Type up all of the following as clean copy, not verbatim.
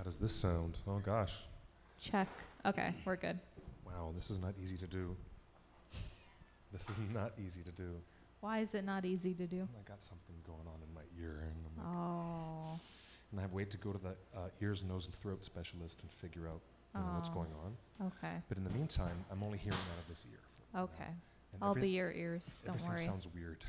does this sound? Oh, gosh. Check. Okay, we're good. Wow, this is not easy to do. This is not easy to do. Why is it not easy to do? I got something going on in my ear. And I'm like, Oh. and I have to wait to go to the ears, nose, and throat specialist and figure out what's going on. Okay. But in the meantime, I'm only hearing out of this ear. Okay. And I'll be your ears. Don't everything worry. sounds weird.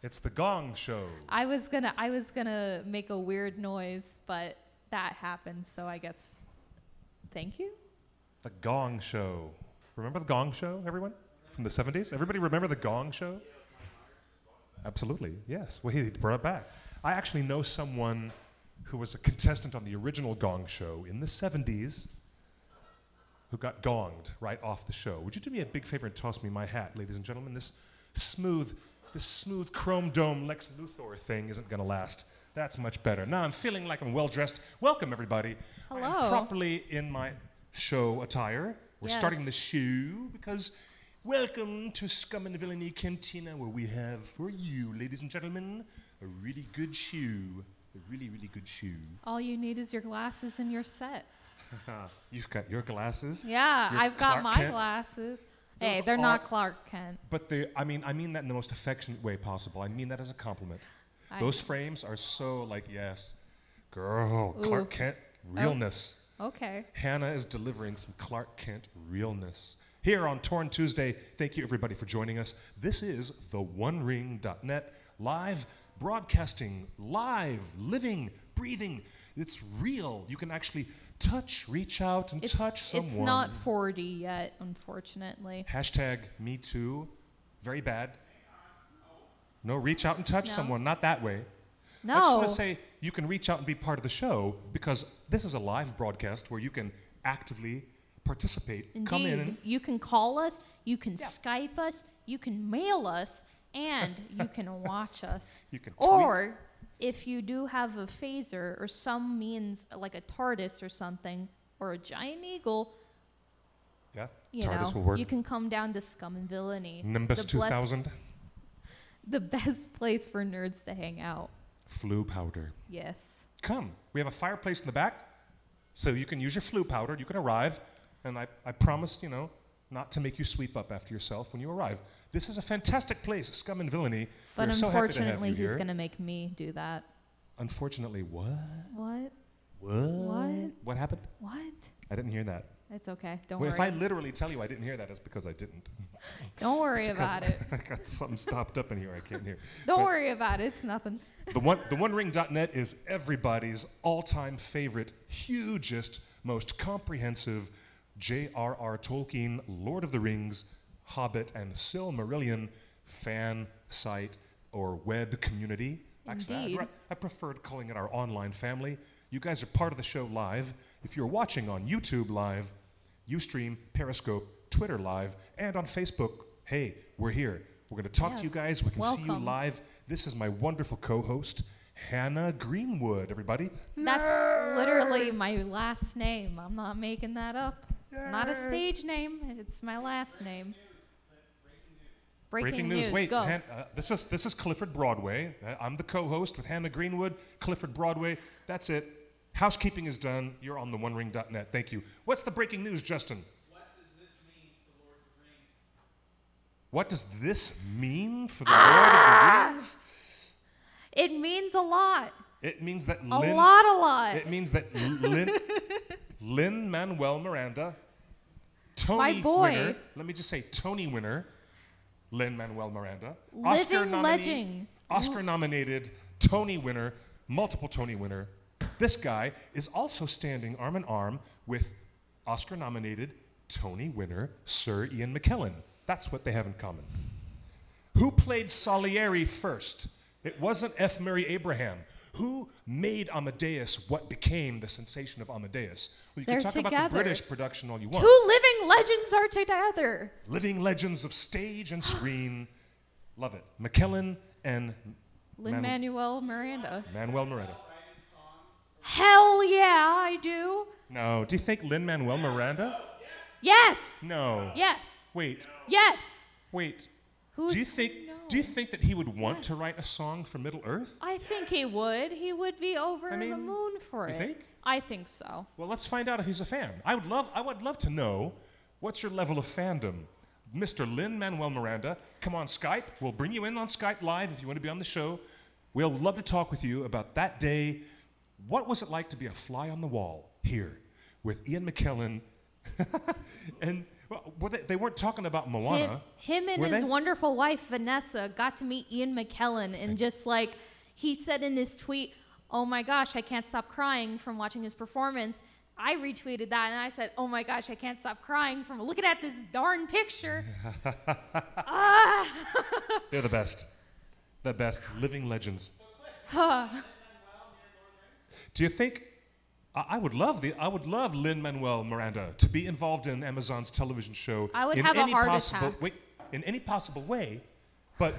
It's the Gong Show. I was gonna make a weird noise, but that happened, so I guess thank you. The Gong Show. Remember the Gong Show, everyone? From the 70s? Everybody remember the Gong Show? Absolutely, yes. Well, he brought it back. I actually know someone who was a contestant on the original Gong Show in the 70s who got gonged right off the show. Would you do me a big favor and toss me my hat, ladies and gentlemen? This smooth chrome dome Lex Luthor thing isn't going to last. That's much better. Now I'm feeling like I'm well-dressed. Welcome, everybody. Hello. I'm properly in my show attire. We're starting the show because welcome to Scum and Villainy Cantina, where we have for you, ladies and gentlemen, a really good shoe. A really, really good shoe. All you need is your glasses and you're set. You've got your glasses. Yeah, Your I've got Clark my Kent. glasses. Those Hey, they're are- not Clark Kent. But I mean that in the most affectionate way possible. I mean that as a compliment. I- Those frames are so like, yes, girl, Ooh. Clark Kent realness. Okay. Hannah is delivering some Clark Kent realness. Here on Torn Tuesday, thank you everybody for joining us. This is theonering.net, live broadcasting, live, living, breathing. It's real. You can actually touch, reach out, and touch someone. It's not 40 yet, unfortunately. Hashtag me too. Very bad. No, reach out and touch No. someone. Not that way. No. I just want to say you can reach out and be part of the show because this is a live broadcast where you can actively participate. Indeed. Come in. And You can call us, you can Skype us, you can mail us, and you can watch us. You can tweet. Or if you do have a phaser or some means like a TARDIS or something, or a giant eagle, Yeah, you TARDIS know, will work. you can come down to Scum and Villainy. Nimbus the 2000. The best place for nerds to hang out. Flu powder. Yes. Come. We have a fireplace in the back, so you can use your flu powder. You can arrive, and I promise, not to make you sweep up after yourself when you arrive. This is a fantastic place, Scum and Villainy. But We're so happy to have unfortunately, you he's here. going to make me do that. Unfortunately, what? What? What? What happened? What? I didn't hear that. It's okay. Don't Well, worry. if I literally tell you I didn't hear that, it's because I didn't. Don't worry It's because about it. I got something stopped up in here I can't hear. Don't But worry about it. It's nothing. The OneRing.net is everybody's all-time favorite, hugest, most comprehensive J.R.R. Tolkien, Lord of the Rings, Hobbit, and Silmarillion fan site or web community. Actually, Indeed. I preferred calling it our online family. You guys are part of the show live. If you're watching on YouTube live, Ustream, Periscope, Twitter live, and on Facebook, hey, we're here. We're going to talk to you Yes. guys. We can see you Welcome. live. This is my wonderful co-host, Hannah Greenwood, everybody. That's literally my last name. I'm not making that up. Not a stage name. It's my last name. Breaking news. Wait, Go. this is Clifford Broadway. I'm the co-host with Hannah Greenwood, Clifford Broadway. That's it. Housekeeping is done. You're on the OneRing.net. Thank you. What's the breaking news, Justin? What does this mean for the Lord of the Rings? It means a lot. It means that A lot. It means that Lin-Manuel Miranda, Tony My boy. winner. Let me just say Tony winner, Lin-Manuel Miranda, Living legend. Oscar-nominated Tony winner, multiple Tony winner. This guy is also standing arm in arm with Oscar-nominated Tony winner Sir Ian McKellen. That's what they have in common. Who played Salieri first? It wasn't F. Murray Abraham. Who made Amadeus what became the sensation of Amadeus? Well, you They're can talk about the together. British production all you want. Two living legends are together. Living legends of stage and screen. Love it. McKellen and Lin-Manuel Miranda. Manuel Miranda. Hell yeah, I do. No, do you think Lin-Manuel Miranda? Yes. No. Yes. Wait, Yes. wait. Who's Do you think that he would want to write a song for Middle Earth? I think he would. He would be over the moon for it. You think? I think so. Well, let's find out if he's a fan. I would love to know, what's your level of fandom? Mr. Lin-Manuel Miranda, come on Skype. We'll bring you in on Skype Live if you want to be on the show. We'll love to talk with you about that day. What was it like to be a fly on the wall here with Ian McKellen? And they weren't talking about Moana. Him and his wonderful wife, Vanessa, got to meet Ian McKellen. And just like he said in his tweet, oh my gosh, I can't stop crying from watching his performance. I retweeted that and I said, oh my gosh, I can't stop crying from looking at this darn picture. They're the best. The best living legends. Do you think I would love Lin-Manuel Miranda to be involved in Amazon's television show. I would have a heart attack. In any possible way, but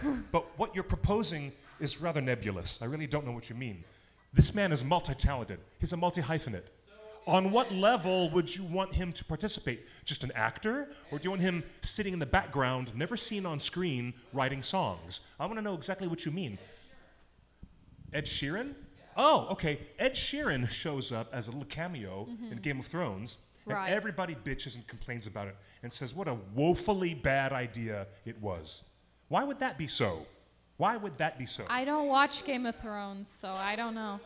what you're proposing is rather nebulous. I really don't know what you mean. This man is multi-talented. He's a multi-hyphenate. On what level would you want him to participate? Just an actor? Or do you want him sitting in the background, never seen on screen, writing songs? I want to know exactly what you mean. Ed Sheeran? Oh, okay. Ed Sheeran shows up as a little cameo in Game of Thrones, and everybody bitches and complains about it and says what a woefully bad idea it was. Why would that be so? Why would that be so? I don't watch Game of Thrones, so I don't know.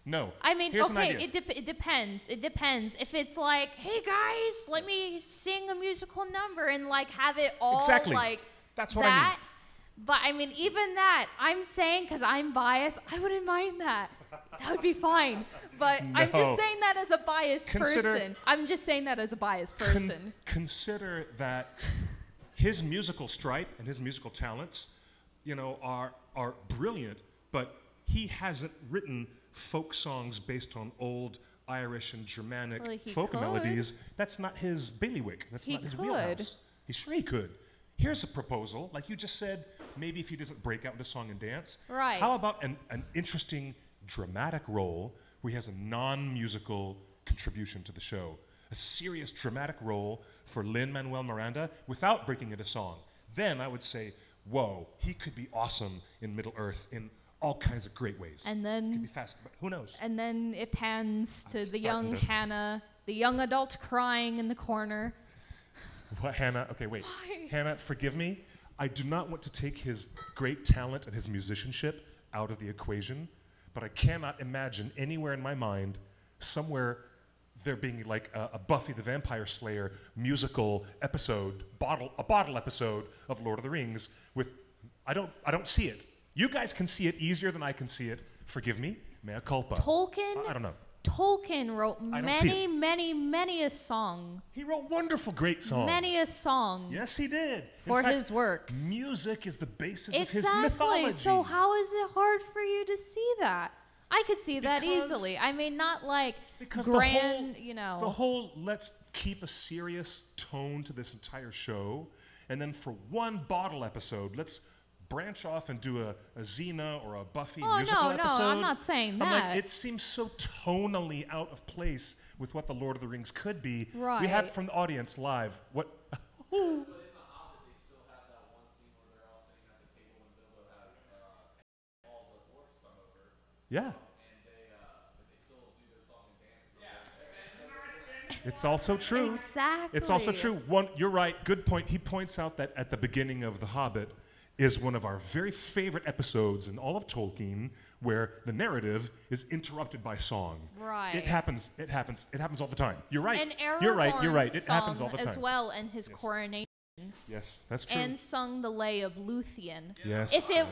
No. I mean, Here's okay, it depends. It depends. If it's like, hey guys, let me sing a musical number and like have it all like that's what I mean. But I mean, even that, I'm saying because I'm biased, I wouldn't mind that. That would be fine. But no. I'm just saying that as a biased person. I'm just saying that as a biased person. Consider that his musical stripe and his musical talents, you know, are brilliant, but he hasn't written folk songs based on old Irish and Germanic folk melodies. That's not his bailiwick. That's not his wheelhouse. He's sure he could. Here's a proposal, like you just said, maybe if he doesn't break out into song and dance. Right. How about an interesting dramatic role where he has a non-musical contribution to the show? A serious dramatic role for Lin-Manuel Miranda without breaking into song. Then I would say, whoa, he could be awesome in Middle Earth in all kinds of great ways. And then could be fast, but who knows? And then it pans to the young Hannah, the young adult crying in the corner. What, Hannah? Okay, wait. Why? Hannah, forgive me. I do not want to take his great talent and his musicianship out of the equation, but I cannot imagine anywhere in my mind, somewhere, there being like a Buffy the Vampire Slayer musical episode, a bottle episode of Lord of the Rings with, I don't see it. You guys can see it easier than I can see it. Forgive me, mea culpa. Tolkien? I don't know. Tolkien wrote many a song. He wrote wonderful, great songs. Many a song. Yes, he did. For his works. Music is the basis of his mythology. Exactly. So how is it hard for you to see that? I could see that easily. I mean, not like grand, you know. The whole let's keep a serious tone to this entire show, and then for one bottle episode, let's branch off and do a Xena or a Buffy musical episode. No, I'm not saying that. Like, it seems so tonally out of place with what the Lord of the Rings could be. Right. We have from the audience live. What? But in the Hobbit, they still have that one scene where they're all sitting at the table and Bilbo has all the dwarves come over. Yeah. And they still do their song and dance. Yeah. It's also true. Exactly. It's also true. You're right. Good point. He points out that at the beginning of The Hobbit is one of our very favorite episodes in all of Tolkien, where the narrative is interrupted by song. Right. It happens all the time. You're right. And Aragorn You're right. It happens all the time. as well, and his coronation. Yes, that's true. And sung the lay of Luthien. Yes. If it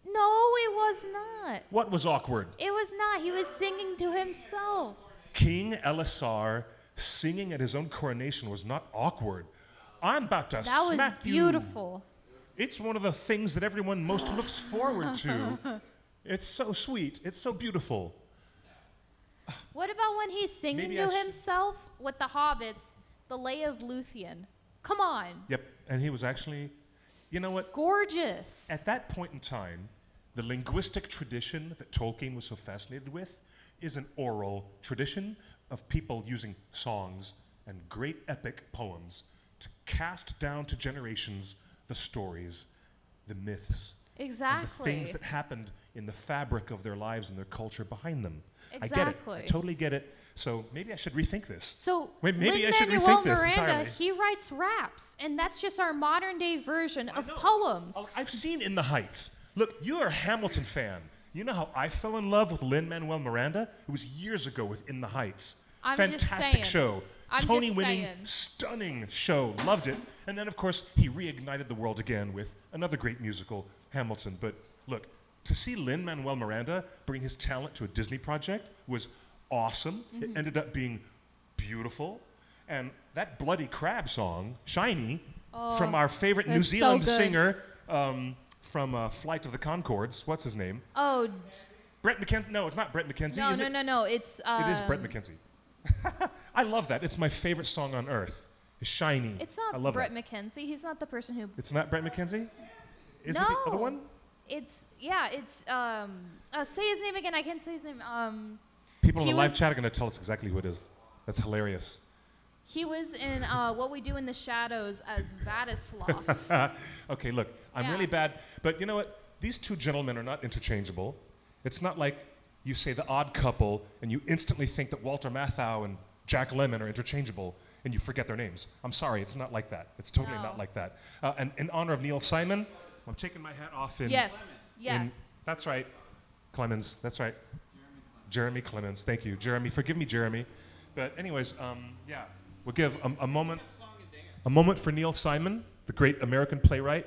No, it was not. What was awkward? It was not. He was singing to himself. King Elisar singing at his own coronation was not awkward. I'm about to smack you. That was beautiful. It's one of the things that everyone most looks forward to. It's so sweet. It's so beautiful. What about when he's singing to himself with the hobbits, the lay of Luthien? Come on. Yep, and he was actually, you know what? Gorgeous. At that point in time, the linguistic tradition that Tolkien was so fascinated with is an oral tradition of people using songs and great epic poems to cast down to generations the stories, the myths, and Exactly. the things that happened in the fabric of their lives and their culture behind them. I get it. Exactly. I totally get it. So maybe I should rethink this. So Maybe I should Lin-Manuel rethink this Miranda, entirely. he writes raps, and that's just our modern day version I of know. poems. Oh, I've seen In the Heights. Look, you're a Hamilton fan. You know how I fell in love with Lin-Manuel Miranda? It was years ago with In the Heights. I'm just Fantastic saying. show. I'm just Tony-winning, saying. stunning show. Loved it. And then, of course, he reignited the world again with another great musical, Hamilton. But look, to see Lin-Manuel Miranda bring his talent to a Disney project was awesome. It ended up being beautiful. And that Bloody Crab song, Shiny, from our favorite New that's so Zealand good. singer from Flight of the Conchords. What's his name? Oh, Brett McKenzie. No, it's not Brett McKenzie. no, is no, it? no, no. It's It is Brett McKenzie. I love that. It's my favorite song on earth. It's Shiny. It's I not love Brett that. McKenzie. He's not the person who. It's not Brett McKenzie? Is no. it the other one? It's say his name again. I can't say his name. People in he the live was- chat are going to tell us exactly who it is. That's hilarious. He was in What We Do in the Shadows as Vadislav. Okay, look, I'm Yeah. really bad, but you know what? These two gentlemen are not interchangeable. It's not like you say The Odd Couple and you instantly think that Walter Matthau and Jack Lemmon are interchangeable and you forget their names. I'm sorry, it's not like that. It's totally No. not like that. And in honor of Neil Simon, I'm taking my hat off in... Yes. Yeah. That's right. Clemens, that's right. Jeremy Clemens, thank you. Jeremy, forgive me, Jeremy. But anyways, yeah, we'll give a moment for Neil Simon, the great American playwright.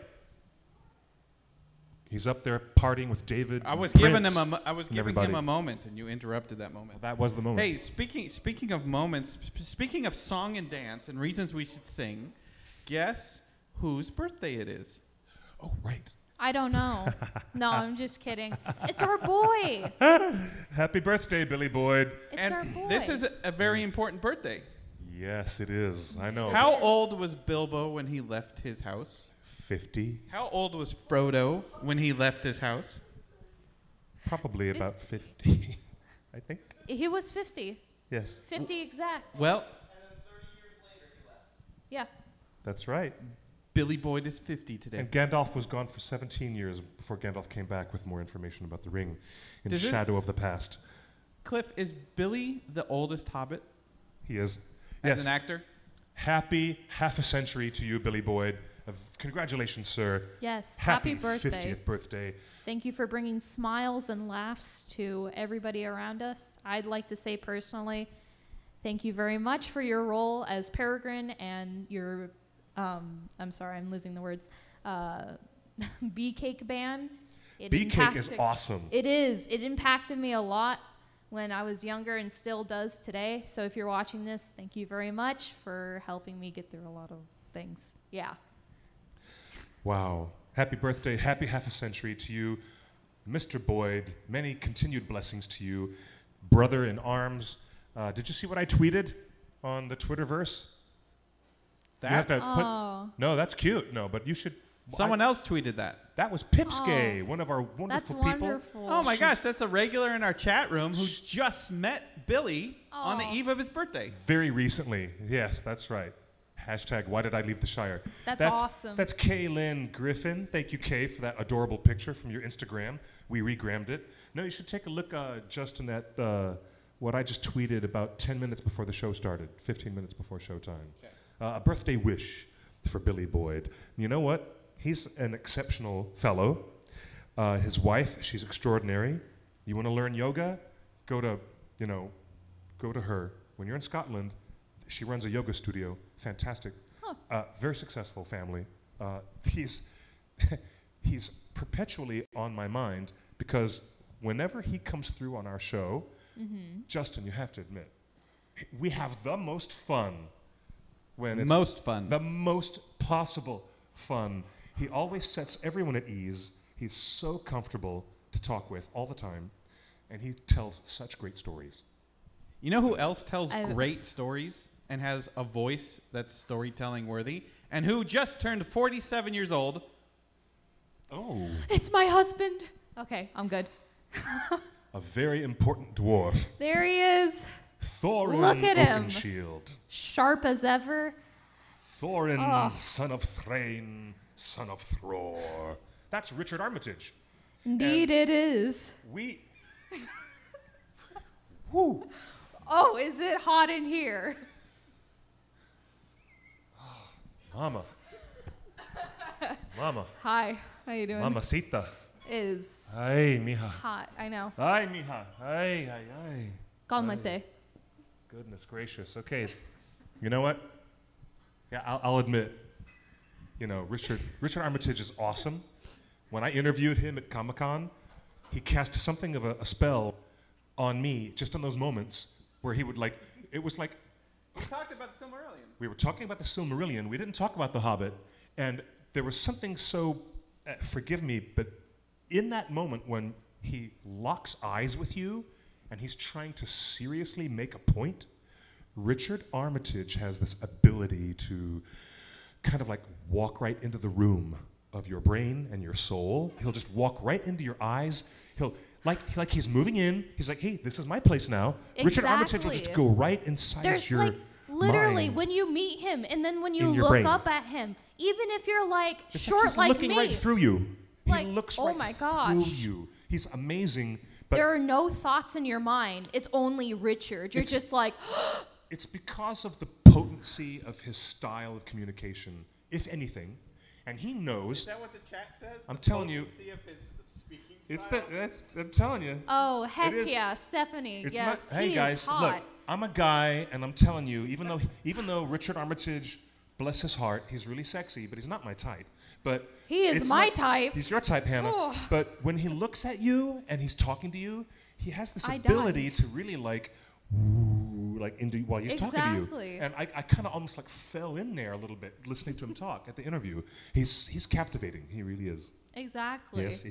He's up there partying with David. I was and giving Prince him and everybody. a moment, and you interrupted that moment. That was the moment. Hey, speaking of moments, speaking of song and dance and reasons we should sing, guess whose birthday it is? Oh, right. I don't know. No, I'm just kidding. It's our boy. Happy birthday, Billy Boyd. It's and our boy. this is a very important birthday. Yes, it is. I know. How Yes. old was Bilbo when he left his house? 50? How old was Frodo when he left his house? Probably about 50, I think. He was 50. Yes, 50 exact. Well, Yeah. that's right. Billy Boyd is 50 today. And Gandalf was gone for 17 years before Gandalf came back with more information about the ring in Does it- Shadow of the Past. Cliff, is Billy the oldest Hobbit He is. as Yes. an actor? Happy half a century to you, Billy Boyd. Congratulations, sir. Yes. Happy birthday. 50th birthday. Thank you for bringing smiles and laughs to everybody around us. I'd like to say personally, thank you very much for your role as Peregrine and your, I'm sorry, I'm losing the words, Bee Cake Band. It Bee Cake is impacted- awesome. It is. It impacted me a lot when I was younger and still does today. So if you're watching this, thank you very much for helping me get through a lot of things. Yeah. Wow. Happy birthday, happy half a century to you, Mr. Boyd. Many continued blessings to you, brother in arms. Did you see what I tweeted on the Twitterverse? You have to put, Oh, no, that's cute. No, but you should. Someone else tweeted that. That was Pipsgay, one of our that's wonderful people. wonderful. Oh my gosh, that's a regular in our chat room who just met Billy on the Aw. eve of his birthday. Very recently. Yes, that's right. Hashtag why did I leave the Shire? That's awesome. That's Kaylin Griffin. Thank you, Kay, for that adorable picture from your Instagram. We regrammed it. No, you should take a look, Justin, at what I just tweeted about 10 minutes before the show started, 15 minutes before showtime. Okay. A birthday wish for Billy Boyd. You know what? He's an exceptional fellow. His wife, she's extraordinary. You want to learn yoga? Go to her. When you're in Scotland, she runs a yoga studio. Fantastic. Huh. Very successful family. He's perpetually on my mind because whenever he comes through on our show, Justin, you have to admit, we have the most fun when it's Most fun. the most possible fun. He always sets everyone at ease. He's so comfortable to talk with all the time, and he tells such great stories. You know who else tells I- great stories and has a voice that's storytelling worthy? And who just turned 47 years old? Oh, It's my husband. Okay, I'm good. a very important dwarf, There he is, Thorin Look at him. Oakenshield. sharp as ever. Thorin, Oh. son of Thrain, son of Thror. That's Richard Armitage. Indeed, it is. We. Woo. Oh, is it hot in here? Mama. Mama. Hi, how you doing? Mamacita. It is Ay, mija. hot. I know. Ay, mija. Ay, ay, ay. Calmate. Goodness gracious. Okay. You know what? Yeah, I'll admit. You know, Richard Armitage is awesome. When I interviewed him at Comic-Con, he cast something of a spell on me just on those moments where he would like, it was like, We talked about the Silmarillion. we were talking about the Silmarillion, we didn't talk about The Hobbit, and there was something so, forgive me, but in that moment when he locks eyes with you and he's trying to seriously make a point, Richard Armitage has this ability to kind of like walk right into the room of your brain and your soul. He'll just walk right into your eyes. He'll like he's moving in. He's like, hey, this is my place now. Richard Armitage will just Exactly. go right inside There's your like literally mind. when you meet him and then when you In your look brain. up at him, even if you're like It's short he's like looking me, right through you. Like, he looks oh right my through gosh. you. He's amazing. But there are no thoughts in your mind. It's only Richard. You're It's- just like, it's because of the potency of his style of communication, if anything. And he Is knows. that what the chat says? I'm The telling you. potency of his speaking It's style? I'm telling you. oh heck is- yeah, Stephanie. It's Yes, not, hey he guys, is hot. look, I'm a guy, and I'm telling you, even though Richard Armitage, bless his heart, he's really sexy, but he's not my type. But He is it's my not- type. He's your type, Hannah. Oh. But when he looks at you and he's talking to you, he has this I ability die. to really like, woo, like into while he's talking to Exactly. you. And I kind of almost like fell in there a little bit listening to him talk at the interview. He's captivating. He really is. Exactly. Yes.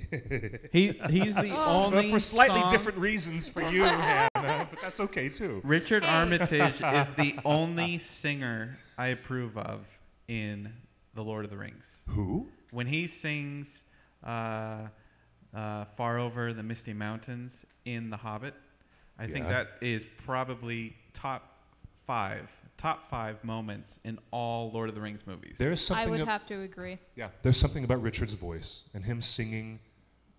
He's the Oh. only But for slightly song- different reasons for you, Hannah. But that's okay too. Richard Hey. Armitage is the only singer I approve of in The Lord of the Rings. Who? When he sings Far Over the Misty Mountains in The Hobbit, I think Yeah. that is probably top five moments in all Lord of the Rings movies. There's I something. would have to agree. Yeah, there's something about Richard's voice and him singing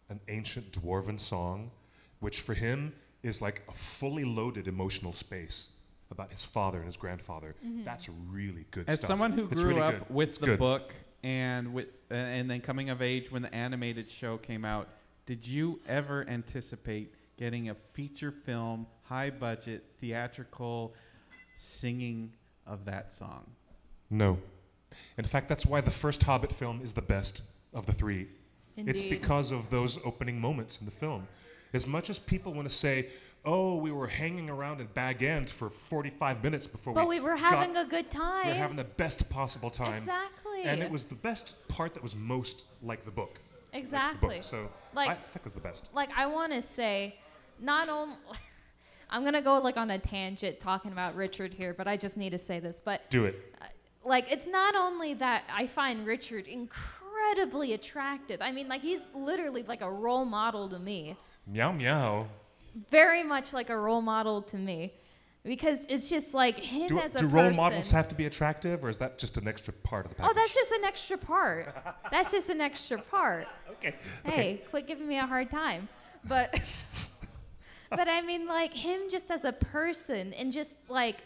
an ancient dwarven song, which for him is like a fully loaded emotional space about his father and his grandfather. That's really good As stuff. someone who It's grew really up good. with It's the good. book and then coming of age when the animated show came out, did you ever anticipate getting a feature film, high budget, theatrical singing of that song? No. In fact, that's why the first Hobbit film is the best of the three. It's Indeed. because of those opening moments in the film. As much as people want to say, oh, we were hanging around in Bag End for 45 minutes before But we were got- having a good time. we were having the best possible time. Exactly. And it was the best part that was most like the book. Exactly. Like the book. So Like- I think it was the best. Like I want to say, not only I'm gonna go like on a tangent talking about Richard here, but I just need to say this. But Do it. like, it's not only that I find Richard incredibly attractive. I mean, like he's literally like a role model to me. Meow meow. Very much like a role model to me, because it's just like him Do, as a do person. role models have to be attractive, or is that just an extra part of the package? Oh, that's just an extra part. That's just an extra part. okay. Hey, quit giving me a hard time. But but I mean, like him just as a person and just like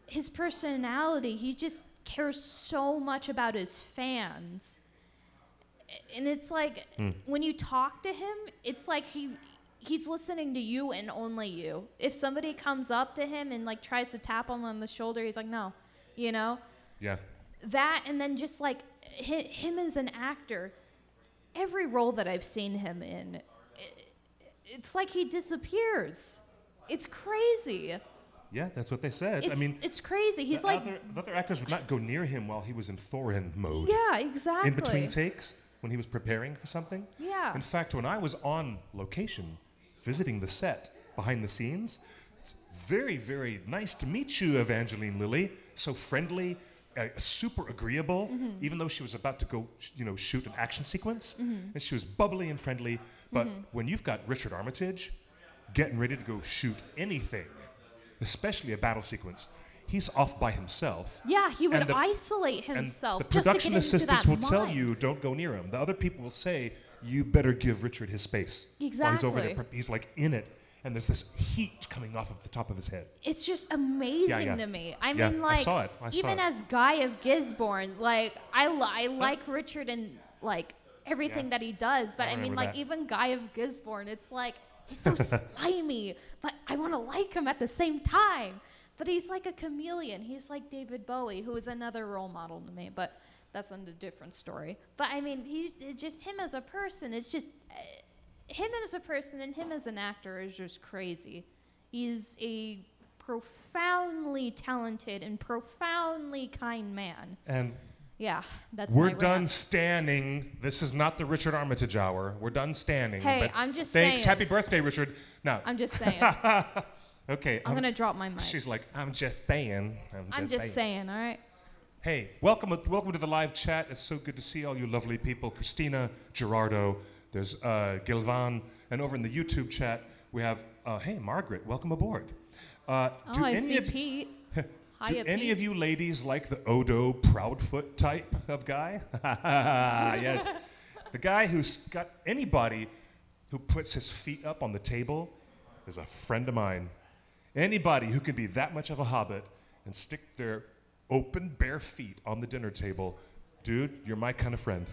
his personality, he just cares so much about his fans. And it's like when you talk to him, it's like he's listening to you and only you. If somebody comes up to him and like tries to tap him on the shoulder, he's like, no, you know? Yeah. That, and then just like him as an actor, every role that I've seen him in, it's like he disappears. It's crazy. Yeah, that's what they said. It's, I mean, it's crazy. He's the like, other actors would not go near him while he was in Thorin mode. yeah, exactly. In between takes, when he was preparing for something. Yeah. In fact, when I was on location, visiting the set, behind the scenes, it's very, very nice to meet you, Evangeline Lilly. So friendly, super agreeable, even though she was about to go, shoot an action sequence. And she was bubbly and friendly. But when you've got Richard Armitage getting ready to go shoot anything, especially a battle sequence, he's off by himself. Yeah, he would And the- isolate And himself the just to get production into assistants that will tell mind. you, don't go near him. The other people will say, you better give Richard his space. While he's over there, Exactly. he's like in it, and there's this heat coming off of the top of his head. It's just amazing yeah. to me. I Yeah, mean, I like, saw it. I saw even it. as Guy of Gisborne, like, I like Richard and, like, everything Yeah. that he does. But I I mean, remember like, that. even Guy of Gisborne, it's like, he's so slimy, but I want to like him at the same time. But he's like a chameleon. He's like David Bowie, who is another role model to me. But that's a different story. But I mean, it's just him as a person. It's just him as a person and him as an actor is just crazy. He's a profoundly talented and profoundly kind man. And Yeah, that's we're my done rant. standing. This is not the Richard Armitage hour. We're done standing. Hey, but I'm just thanks. saying. Happy birthday, Richard. Now, I'm just saying. okay. I'm gonna drop my mic. She's like, I'm just saying. I'm just saying. All right. Hey, welcome to the live chat. It's so good to see all you lovely people. Christina, Gerardo, there's Gilvan, and over in the YouTube chat we have, hey, Margaret, welcome aboard. Oh, I see Pete. Do Hiya, any Pete. of you ladies like the Odo Proudfoot type of guy? Yes. The guy who's got anybody who puts his feet up on the table is a friend of mine. Anybody who can be that much of a hobbit and stick their open bare feet on the dinner table, dude, you're my kind of friend.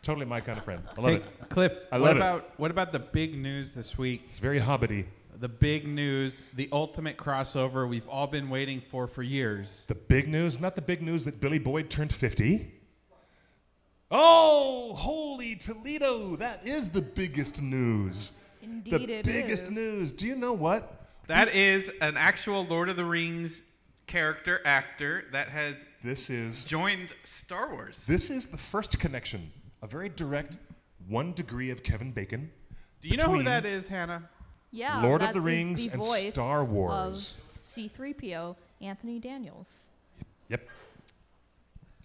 Totally my kind of friend. I love Hey, it. Cliff, I love what about the big news this week? It's very hobbity. The big news, the ultimate crossover we've all been waiting for years. The big news, not the big news that Billy Boyd turned 50. Oh, holy Toledo, that is the biggest news. Indeed, The it biggest is. news. Do you know what? That is an actual Lord of the Rings character actor that has This is joined Star Wars. the first connection, a very direct 1 degree of Kevin Bacon. Do you know who between that is, Hannah? Yeah, Lord of that the is Rings the and voice Star Wars. of C-3PO, Anthony Daniels. Yep.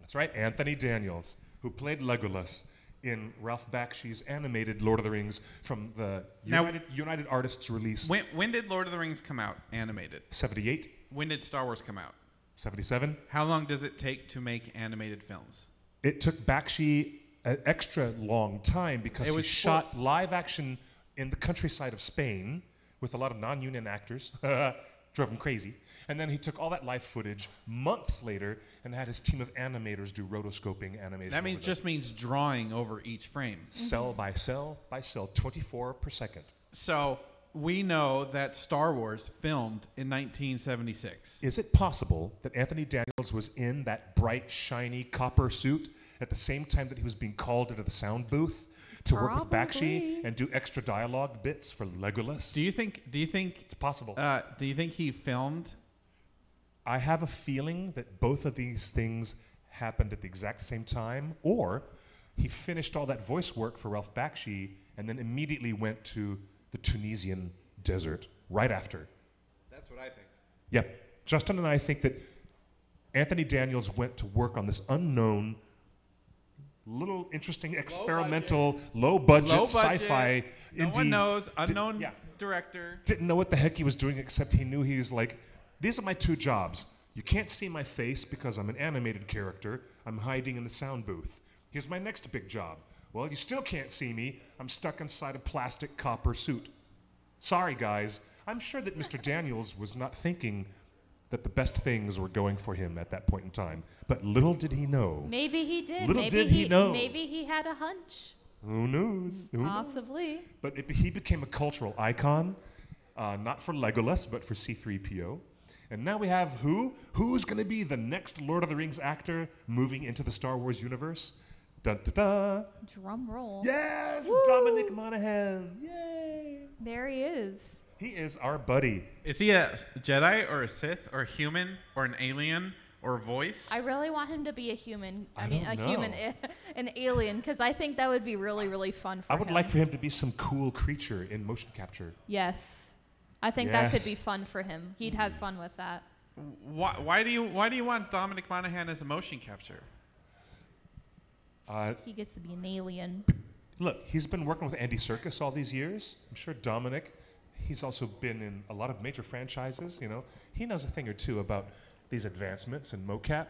That's right, Anthony Daniels, who played Legolas in Ralph Bakshi's animated Lord of the Rings from the Now- United Artists release. When did Lord of the Rings come out, animated? 78, When did Star Wars come out? 77. How long does it take to make animated films? It took Bakshi an extra long time because It he was shot live action in the countryside of Spain with a lot of non-union actors. Drove him crazy. And then he took all that live footage months later and had his team of animators do rotoscoping animation. That means just means drawing over each frame. cell by cell by cell, 24 per second. So we know that Star Wars filmed in 1976. Is it possible that Anthony Daniels was in that bright, shiny copper suit at the same time that he was being called into the sound booth to work with Bakshi Probably. and do extra dialogue bits for Legolas? Do you think It's possible. he filmed? I have a feeling that both of these things happened at the exact same time, or he finished all that voice work for Ralph Bakshi and then immediately went to the Tunisian desert right after. That's what I think. Yep. Justin and I think that Anthony Daniels went to work on this unknown, little interesting, experimental, low-budget sci-fi No indie. one knows. Unknown yeah. director. Didn't know what the heck he was doing, except he knew he was like, these are my 2 jobs. You can't see my face because I'm an animated character. I'm hiding in the sound booth. Here's my next big job. Well, you still can't see me. I'm stuck inside a plastic copper suit. Sorry, guys. I'm sure that Mr. Daniels was not thinking that the best things were going for him at that point in time. But little did he know. Maybe he did. Little maybe did he know. Maybe he had a hunch. Who knows? Who knows? Possibly. But he became a cultural icon, not for Legolas, but for C-3PO. And now we have who? Who's going to be the next Lord of the Rings actor moving into the Star Wars universe? Dun, da, da. Drum roll. Yes, Woo! Dominic Monaghan. Yay! There he is. He is our buddy. Is he a Jedi or a Sith or a human or an alien or a voice? I really want him to be a human. I mean, don't a know. human, an alien, because I think that would be really, really fun for I him. would like for him to be some cool creature in motion capture. Yes. I think that could Yes. be fun for him. He'd have fun with that. Why do you want Dominic Monaghan as a motion capture? He gets to be an alien. Look, he's been working with Andy Serkis all these years. I'm sure Dominic, he's also been in a lot of major franchises, you know. He knows a thing or two about these advancements in mocap.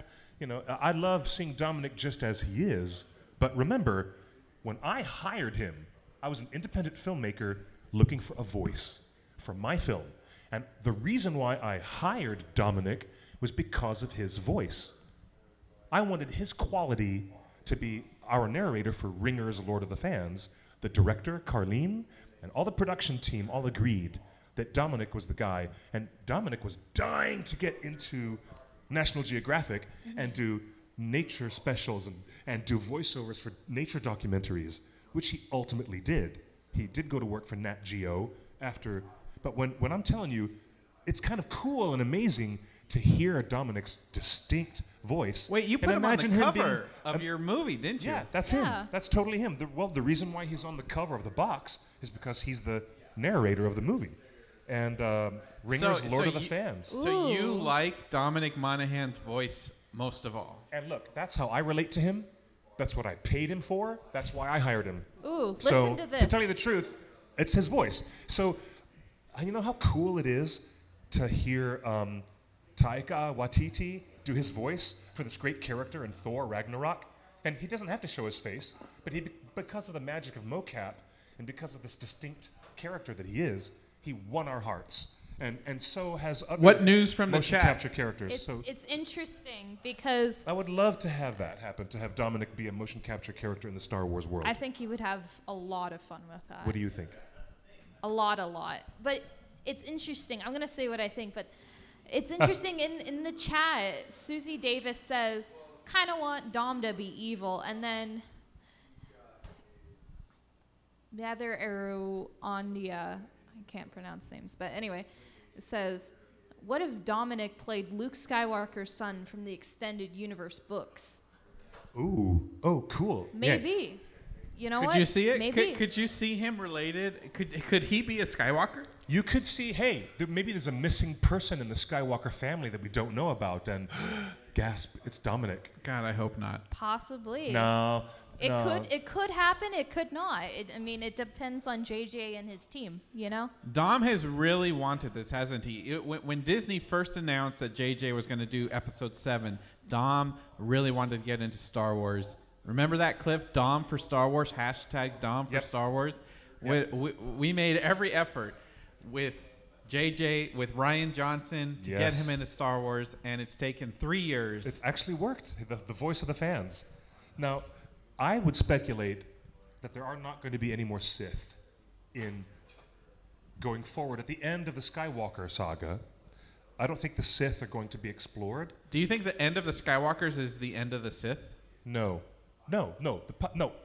I love seeing Dominic just as he is, but remember, when I hired him, I was an independent filmmaker looking for a voice for my film. And the reason why I hired Dominic was because of his voice. I wanted his quality to be our narrator for Ringer's Lord of the Fans. The director, Carlene, and all the production team all agreed that Dominic was the guy, and Dominic was dying to get into National Geographic and do nature specials and do voiceovers for nature documentaries, which he ultimately did. He did go to work for Nat Geo after, but when I'm telling you, it's kind of cool and amazing to hear Dominic's distinct voice. Wait, you put him on the cover of your movie, didn't you? Yeah, that's him. That's totally him. The reason why he's on the cover of the box is because he's the narrator of the movie. And Ringer's Lord of the Fans. So you like Dominic Monaghan's voice most of all? And look, that's how I relate to him. That's what I paid him for. That's why I hired him. Ooh, So, listen to this. to tell you the truth, it's his voice. So, you know how cool it is to hear Taika Waititi do his voice for this great character in Thor Ragnarok? And he doesn't have to show his face, but because of the magic of mocap and because of this distinct character that he is, he won our hearts. And so has other What news from the motion chat? capture characters. It's interesting because I would love to have that happen, to have Dominic be a motion capture character in the Star Wars world. I think you would have a lot of fun with that. What do you think? A lot. But it's interesting. I'm going to say what I think, but it's interesting. In the chat, Susie Davis says, kind of want Dom to be evil. And then the other arrow on the, I can't pronounce names, but anyway, it says, what if Dominic played Luke Skywalker's son from the Extended Universe books? Ooh. Oh, cool. Maybe. You know what? Could you see it? Maybe. Could you see him related? Could he be a Skywalker? You could see, hey, maybe there's a missing person in the Skywalker family that we don't know about, and gasp, it's Dominic. God, I hope not. Possibly. No. It could happen. It could not. It depends on JJ and his team. You know. Dom has really wanted this, hasn't he? When Disney first announced that JJ was going to do Episode 7, Dom really wanted to get into Star Wars. Remember that, Cliff? Dom for Star Wars. # Dom for Star Wars. Yep. We made every effort with JJ, with Rian Johnson to get him into Star Wars, and it's taken 3 years. It's actually worked. The voice of the fans. Now, I would speculate that there are not going to be any more Sith in going forward. At the end of the Skywalker saga, I don't think the Sith are going to be explored. Do you think the end of the Skywalkers is the end of the Sith? No.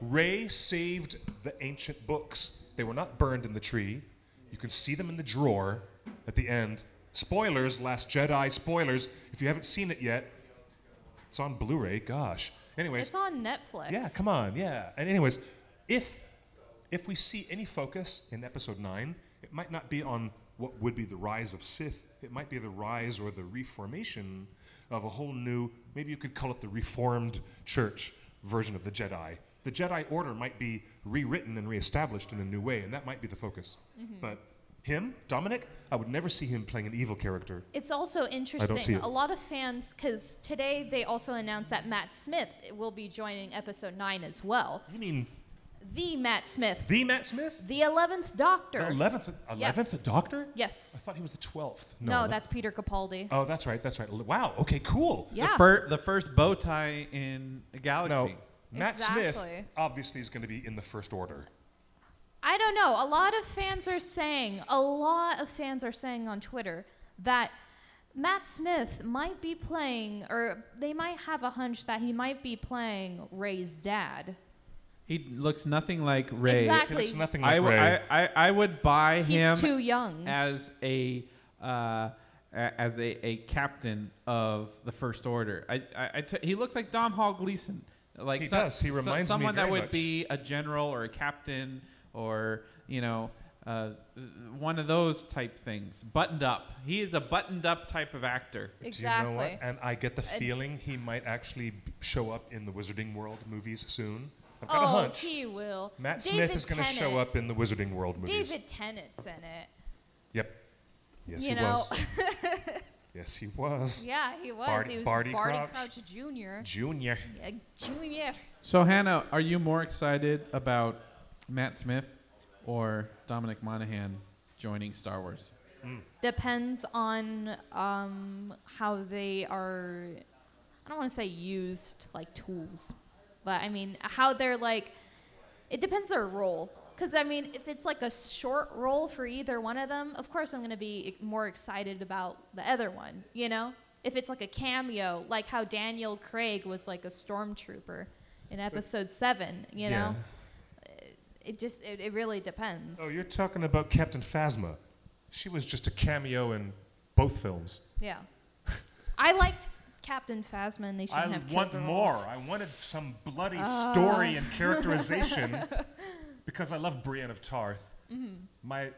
Rey saved the ancient books. They were not burned in the tree. You can see them in the drawer at the end. Spoilers, Last Jedi spoilers. If you haven't seen it yet, it's on Blu-ray. Gosh. Anyways. It's on Netflix. Yeah, come on, yeah. And anyways, if we see any focus in Episode 9, it might not be on what would be the rise of Sith. It might be the rise or the reformation of a whole new, maybe you could call it the Reformed Church version of the Jedi. The Jedi Order might be rewritten and reestablished in a new way, and that might be the focus. But him, Dominic, I would never see him playing an evil character. It's also see interesting. it. A lot of fans, because today they also announced that Matt Smith will be joining Episode 9 as well. You mean The Matt Smith. the Matt Smith? The 11th Doctor. The 11th Yes. Doctor? I Yes. thought he was the 12th. No, that's Peter Capaldi. Oh, that's right. Wow. Okay, cool. Yeah. The first bow tie in a galaxy. No, Matt Smith Exactly. obviously is going to be in the First Order. I don't know. A lot of fans are saying on Twitter that Matt Smith might be playing, or they might have a hunch that he might be playing Rey's dad. He looks nothing like Rey. Exactly. He looks nothing like Rey. I would buy He's him too young. as a captain of the First Order. He looks like Dom Hall Gleason. Like He does. He reminds me someone that very would much. be a general or a captain or one of those type things. Buttoned up. He is a buttoned up type of actor. Exactly. Do you know what? And I get the feeling he might actually show up in the Wizarding World movies soon. I've got a hunch. He will. Matt David Smith is going to show Tennant. up in the Wizarding World movies. David Tennant's in it. Yep. Yes, You he know. was. Yes, he was. Yeah, he was. Barty- He was Barty Barty Crouch. Crouch Jr. Junior. Yeah, Junior. So, Hannah, are you more excited about Matt Smith or Dominic Monaghan joining Star Wars? Depends on how they are. I don't want to say used like tools, but I mean how they're like. It depends their role. Because, I mean, if it's like a short role for either one of them, of course I'm going to be more excited about the other one, you know? If it's like a cameo, like how Daniel Craig was like a stormtrooper in episode 7, you know? It really depends. Oh, you're talking about Captain Phasma. She was just a cameo in both films. Yeah. I liked Captain Phasma, and they shouldn't I have killed want her more. off. I wanted some bloody story and characterization because I love Brienne of Tarth. My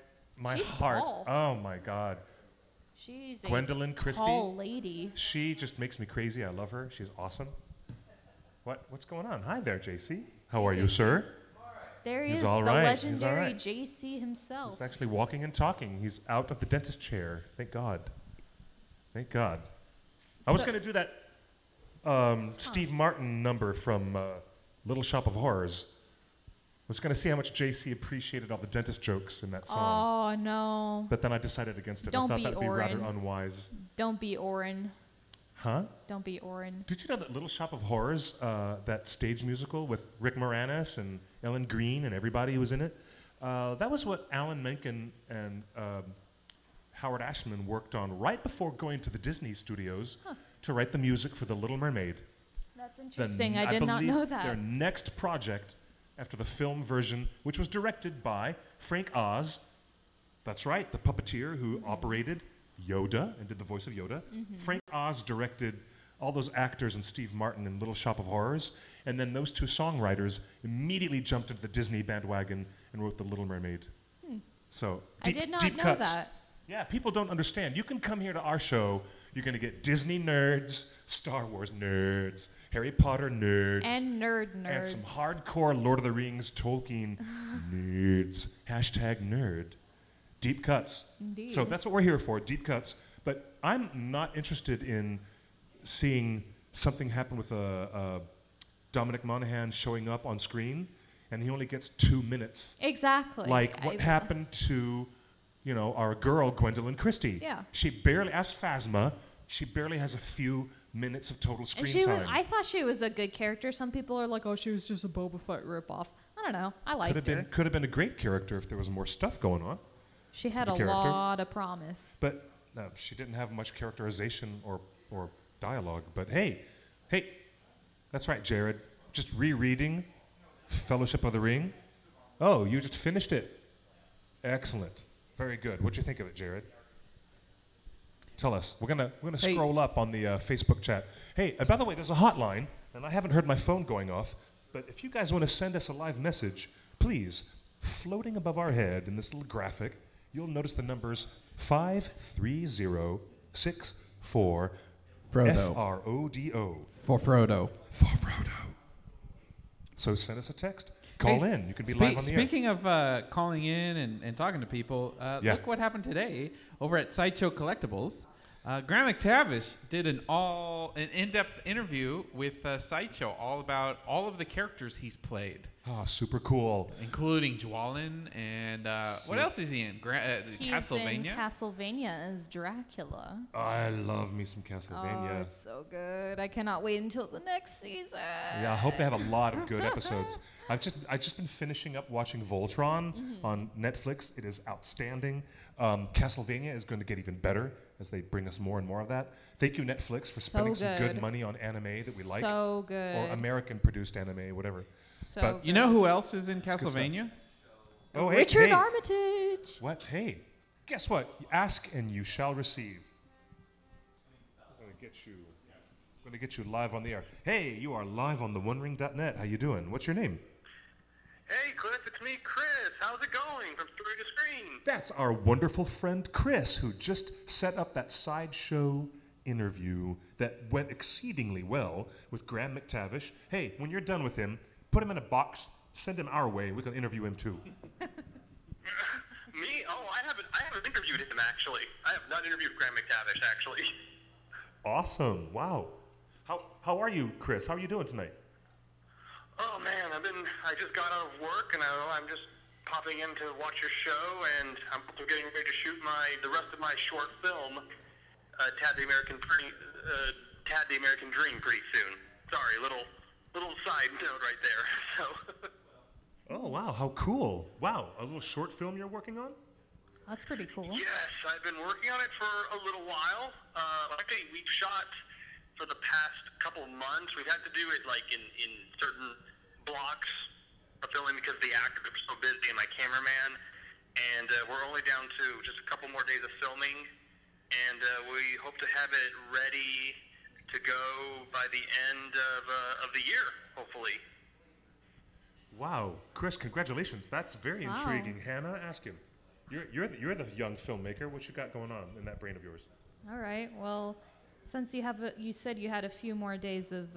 She's heart. tall. Oh my God. She's Gwendolyn a Christie. tall lady. She just makes me crazy. I love her. She's awesome. What's going on? Hi there, JC. How are you, sir? There he He's is, all the right. He's all legendary right. JC himself. He's actually walking and talking. He's out of the dentist chair. Thank God. Thank God. I was So- going to do that Steve Martin number from Little Shop of Horrors. I was going to see how much JC appreciated all the dentist jokes in that song. Oh, no. But then I decided against it. Don't I thought be that would be rather Oren. unwise. Don't be Oren. Huh? Don't be Oren. Did you know that Little Shop of Horrors, that stage musical with Rick Moranis and Ellen Greene and everybody who was in it, that was what Alan Menken and Howard Ashman worked on right before going to the Disney studios to write the music for The Little Mermaid. That's interesting. I did believe not know their that. next project after the film version, which was directed by Frank Oz. That's right, the puppeteer who operated Yoda and did the voice of Yoda. Frank Oz directed all those actors and Steve Martin in Little Shop of Horrors. And then those two songwriters immediately jumped into the Disney bandwagon and wrote The Little Mermaid. So I did not deep know cuts. that. Yeah, people don't understand. You can come here to our show. You're going to get Disney nerds, Star Wars nerds, Harry Potter nerds, And nerds. and some hardcore Lord of the Rings, Tolkien nerds. Hashtag nerd. Deep cuts. Indeed. So that's what we're here for, deep cuts. But I'm not interested in seeing something happen with Dominic Monaghan showing up on screen, and he only gets 2 minutes. Exactly. Like what happened to, our girl, Gwendolyn Christie. Yeah. She barely, as Phasma, she barely has a few minutes of total screen And she time. was. I thought she was a good character. Some people are like, "Oh, she was just a Boba Fett ripoff." I don't know. I liked her. Could have been a great character if there was more stuff going on. She had the a character. lot of promise. But no, she didn't have much characterization or dialogue. But hey, that's right, Jared. Just rereading Fellowship of the Ring. Oh, you just finished it. Excellent. Very good. What'd you think of it, Jared? Tell us. We're gonna Hey. scroll up on the Facebook chat. Hey, and by the way, there's a hotline, and I haven't heard my phone going off. But if you guys want to send us a live message, please, floating above our head in this little graphic, you'll notice the numbers 53064 Frodo. FRODO. For Frodo. For Frodo. So send us a text. Call Hey, in. You can be live on the air. Speaking of calling in and talking to people, Yeah. look what happened today over at Sideshow Collectibles. Graham McTavish did an in-depth interview with Sideshow all about all of the characters he's played, Oh, super cool. including Dwalin and what else is he in? He's Castlevania. in Castlevania as Dracula. I love me some Oh, Castlevania. it's so good. I cannot wait until the next season. Yeah, I hope they have a lot of good episodes. I've just been finishing up watching Voltron on Netflix. It is outstanding. Castlevania is going to get even better as they bring us more and more of that. Thank you, Netflix, for So spending some good good. money on anime that we like, So good. or American-produced anime, whatever. So but- You know who else is in good stuff. Castlevania? Oh, hey, Richard hey. Armitage. What? Hey, guess what? Ask and you shall receive. I'm gonna get you live on the air. Hey, you are live on theonering.net. How you doing? What's your name? Hey, Cliff, it's me, Chris. How's it going from Story to Screen? That's our wonderful friend Chris, who just set up that sideshow interview that went exceedingly well with Graham McTavish. Hey, when you're done with him, put him in a box, send him our way. We can interview him too. Me? Oh, I haven't haven't interviewed him, actually. I have not interviewed Graham McTavish, actually. Awesome. Wow. How are you, Chris? How are you doing tonight? Oh, man, I just got out of work, and I'm just popping in to watch your show, and I'm getting ready to shoot the rest of my short film, Tad the American Dream, pretty soon. Sorry, little side note right there. So. Oh, wow. How cool. Wow. A little short film you're working on? That's pretty cool. Yes, I've been working on it for a little while. Actually, we've shot for the past couple months. We've had to do it like in certain blocks of filming because the actors are so busy and my cameraman. And we're only down to just a couple more days of filming. And we hope to have it ready to go by the end of the year, hopefully. Wow. Chris, congratulations. That's very intriguing. Hannah, ask him. You're the young filmmaker. What you got going on in that brain of yours? All right. Well, since you said you had a few more days of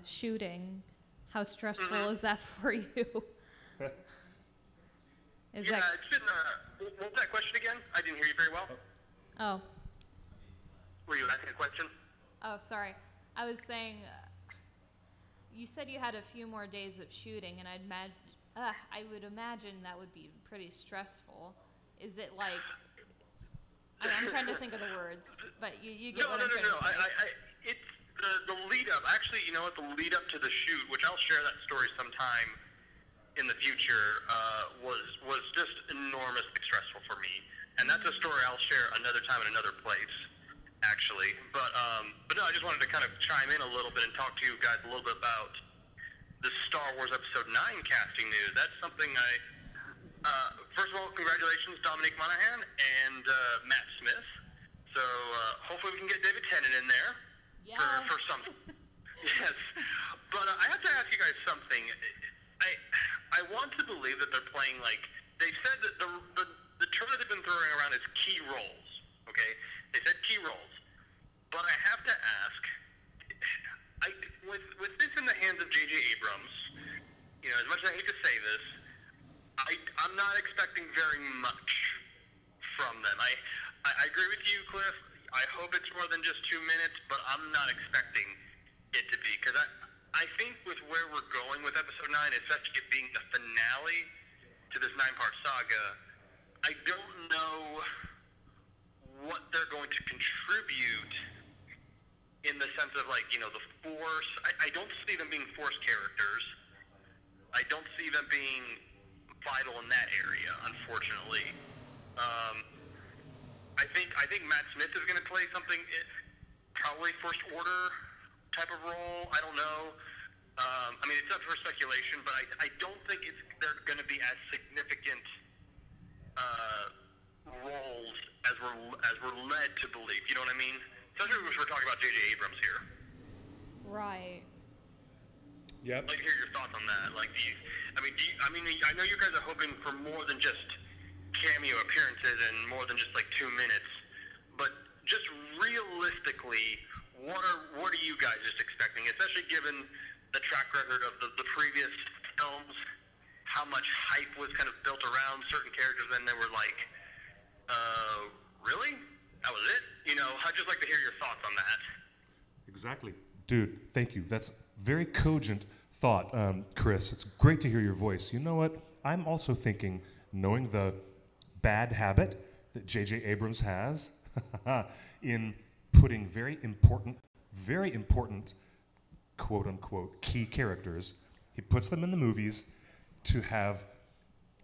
shooting, how stressful is that for you? It's been. What was that question again? I didn't hear you very well. Oh. Were you asking a question? Oh, sorry. I was saying, you said you had a few more days of shooting, and I would imagine that would be pretty stressful. Is it like? I'm trying to think of the words, but you get what I'm trying to say. It's the lead up. Actually, you know what? The lead up to the shoot, which I'll share that story sometime in the future, was just enormously stressful for me. And that's a story I'll share another time in another place, actually. But no, I just wanted to kind of chime in a little bit and talk to you guys a little bit about the Star Wars Episode 9 casting news. That's something first of all, congratulations, Dominic Monaghan and Matt Smith. So hopefully we can get David Tennant in there for some. Yes. But I have to ask you guys something. I want to believe that they're playing like, they said that the term that they've been throwing around is key roles, okay? They said key roles. But I have to ask, with this in the hands of J.J. Abrams, you know, as much as I hate to say this, I'm not expecting very much from them. I agree with you, Cliff. I hope it's more than just 2 minutes, but I'm not expecting it to be. Because I think with where we're going with Episode 9, especially it being the finale to this 9-part saga, I don't know what they're going to contribute in the sense of, like, you know, the Force. I don't see them being Force characters. I don't see them being vital in that area, unfortunately. I think Matt Smith is going to play something, probably First Order type of role. I don't know. I mean, it's up for speculation, but I don't think they're going to be as significant roles as we're led to believe. You know what I mean? Especially if we're talking about J.J. Abrams here. Right. Yep. I'd like to hear your thoughts on that. Like, I know you guys are hoping for more than just cameo appearances and more than just like 2 minutes, but just realistically, what are you guys just expecting? Especially given the track record of the previous films, how much hype was kind of built around certain characters, and they were like, really? That was it? You know, I'd just like to hear your thoughts on that. Exactly. Dude, thank you. That's very cogent thought, Chris. It's great to hear your voice. You know what? I'm also thinking, knowing the bad habit that J.J. Abrams has in putting very important, quote-unquote, key characters, he puts them in the movies to have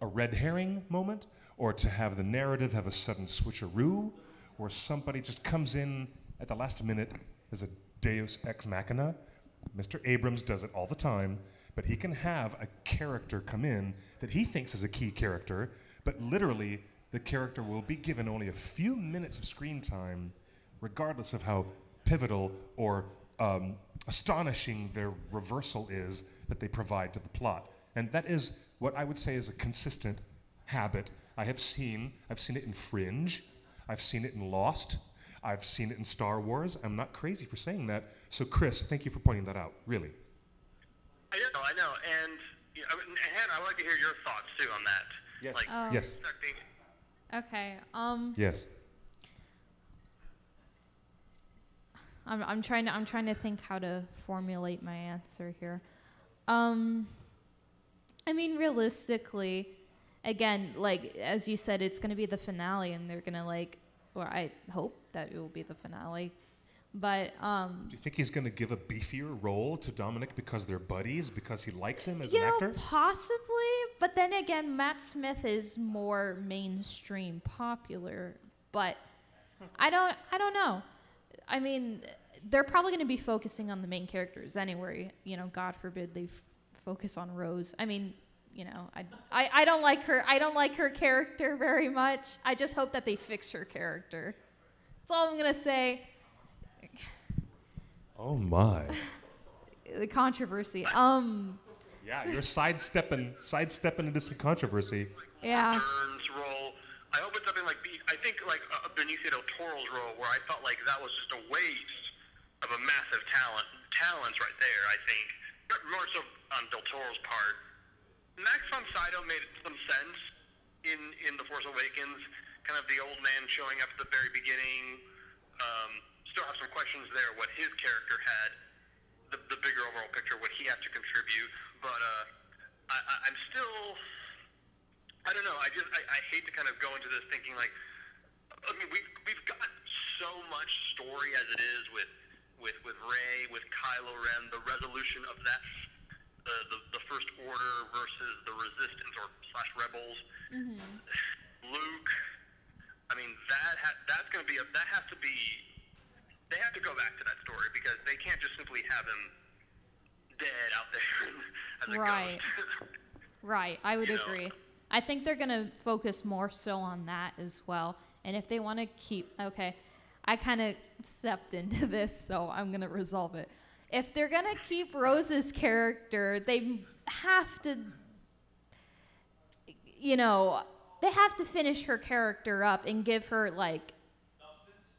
a red herring moment, or to have the narrative have a sudden switcheroo, or somebody just comes in at the last minute as a deus ex machina. Mr. Abrams does it all the time, but he can have a character come in that he thinks is a key character, but literally the character will be given only a few minutes of screen time, regardless of how pivotal or astonishing their reversal is that they provide to the plot. And that is what I would say is a consistent habit I've seen it in Fringe, I've seen it in Lost, I've seen it in Star Wars. I'm not crazy for saying that. So Chris, thank you for pointing that out, really. I know. And Hannah, I would like to hear your thoughts too on that. Yes. Like, Yes. Okay. Yes. I'm trying to think how to formulate my answer here. I mean, realistically, again, like as you said, it's gonna be the finale, and they're gonna or I hope that it will be the finale. But Do you think he's going to give a beefier role to Dominic because they're buddies, because he likes him as an actor? Possibly. But then again, Matt Smith is more mainstream popular. But I don't know. I mean, they're probably going to be focusing on the main characters anyway. God forbid they focus on Rose. I mean, I don't like her. I don't like her character very much. I just hope that they fix her character. That's all I'm going to say. Oh my. The controversy. Yeah, you're sidestepping into some controversy. Yeah. Burns' role. I hope it's something like I think like Benicio del Toro's role, where I felt like that was just a waste of a massive talents right there. I think more so on del Toro's part. Max von Sydow made some sense in The Force Awakens, kind of the old man showing up at the very beginning. Still have some questions there, what his character had, the bigger overall picture, what he had to contribute. But I'm still, I don't know. I hate to kind of go into this thinking like, I mean, we've got so much story as it is with Rey, with Kylo Ren, the resolution of that, the First Order versus the Resistance or / Rebels. Mm-hmm. Luke. I mean, that's going to be that has to be. They have to go back to that story because they can't just simply have him dead out there as a ghost. Right. I would agree. I think they're going to focus more so on that as well. And if they want to keep... Okay, I kind of stepped into this, so I'm going to resolve it. If they're going to keep Rose's character, they have to... they have to finish her character up and give her, substance?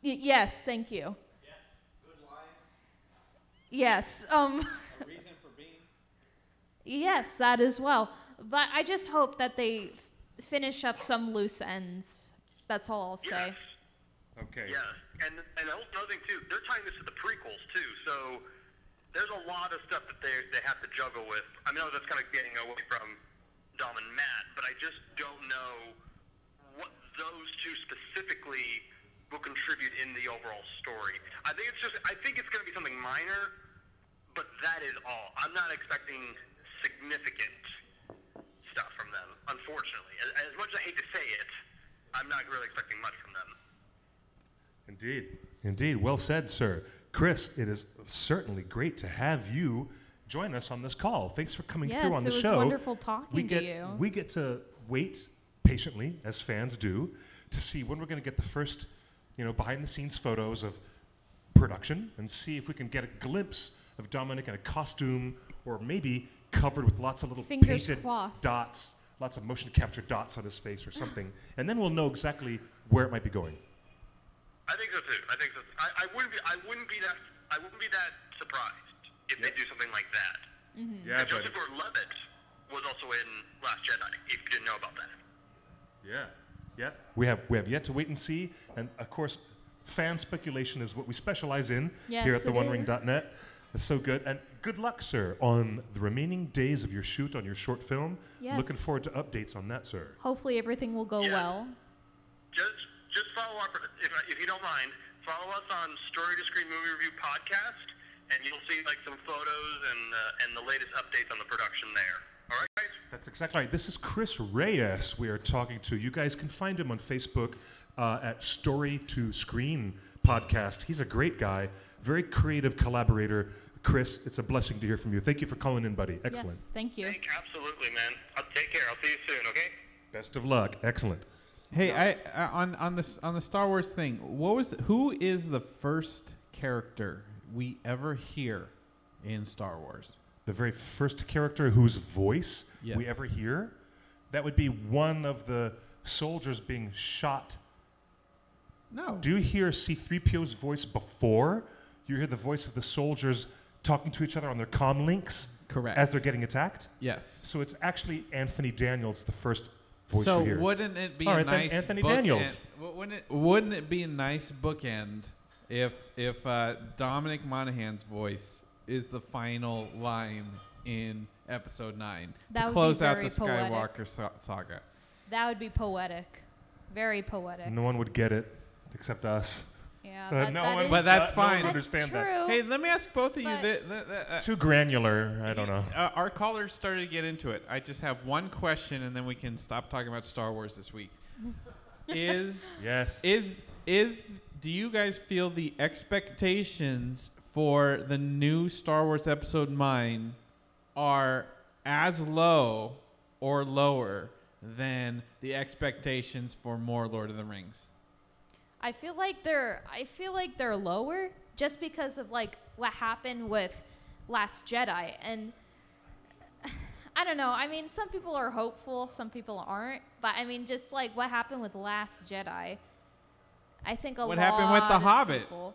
Yes, thank you. Yes. A reason for being. Yes, that as well. But I just hope that they finish up some loose ends. That's all I'll say. Okay. Yeah, and another thing too, they're tying this to the prequels too. So there's a lot of stuff that they have to juggle with. I know that's kind of getting away from Dom and Matt, but I just don't know what those two specifically will contribute in the overall story. I think it's going to be something minor, but that is all. I'm not expecting significant stuff from them, unfortunately. As much as I hate to say it, I'm not really expecting much from them. Indeed. Well said, sir. Chris, it is certainly great to have you join us on this call. Thanks for coming through on the show. Yes, it was wonderful talking to you. We get to wait patiently, as fans do, to see when we're going to get the first behind-the-scenes photos of production and see if we can get a glimpse of Dominic in a costume or maybe covered with lots of little painted dots, lots of motion capture dots on his face or something. And then we'll know exactly where it might be going. I think so too. I wouldn't be that surprised if they do something like that. Mm-hmm. Yeah, and Joseph Gordon-Levitt was also in Last Jedi, if you didn't know about that. Yeah. We have yet to wait and see, and of course, fan speculation is what we specialize in here at theonering.net. It's so good, and good luck, sir, on the remaining days of your shoot on your short film. Yes. Looking forward to updates on that, sir. Hopefully everything will go well. Just follow up, if you don't mind. Follow us on Story to Screen Movie Review podcast, and you'll see some photos and the latest updates on the production there. All right, guys? That's exactly right. This is Chris Reyes we are talking to. You guys can find him on Facebook at Story to Screen podcast. He's a great guy, very creative collaborator. Chris, it's a blessing to hear from you. Thank you for calling in, buddy. Excellent. Yes, thank you. Absolutely, man. I'll take care. I'll see you soon, okay? Best of luck. Excellent. Hey, on the Star Wars thing, who is the first character we ever hear in Star Wars? The very first character whose voice we ever hear? That would be one of the soldiers being shot. No. Do you hear C-3PO's voice before you hear the voice of the soldiers talking to each other on their comm links? Correct. As they're getting attacked? Yes. So it's actually Anthony Daniels, the first voice So you hear. wouldn't it be All a right, then nice Anthony bookend- Daniels. Wouldn't it be a nice bookend if Dominic Monaghan's voice is the final line in episode 9 That to would be close out very the Skywalker saga? That would be poetic. Very poetic. No one would get it except us. Yeah, No that one is- But that's no one fine. would That's understand true. that. Hey, let me ask both of you. But- It's too granular. I don't know. Our callers started to get into it. I just have one question, and then we can stop talking about Star Wars this week. Yes. Do you guys feel the expectations for the new Star Wars Episode 9 are as low or lower than the expectations for more Lord of the Rings? I feel like they're lower just because of like what happened with Last Jedi, and I don't know. I mean, some people are hopeful, some people aren't. But I mean, just like what happened with Last Jedi, I think What happened with The lot of Hobbit? people-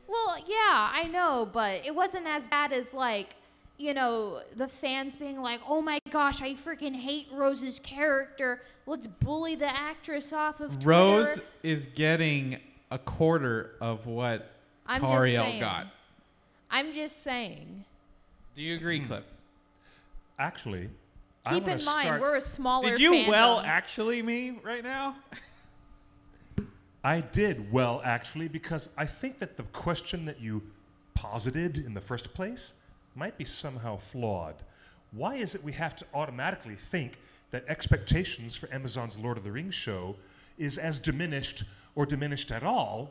Well, yeah, I know, but it wasn't as bad as like, you know, the fans being like, "Oh my gosh, I freaking hate Rose's character. Let's bully the actress off of Twitter." Rose is getting a quarter of what I'm just Tariel saying. got. I'm just saying. Do you agree, Cliff? Actually, I Keep wanna in mind, start- we're a smaller Did you fandom. actually me right now? I did well, actually, because I think that the question that you posited in the first place might be somehow flawed. Why is it we have to automatically think that expectations for Amazon's Lord of the Rings show is as diminished or diminished at all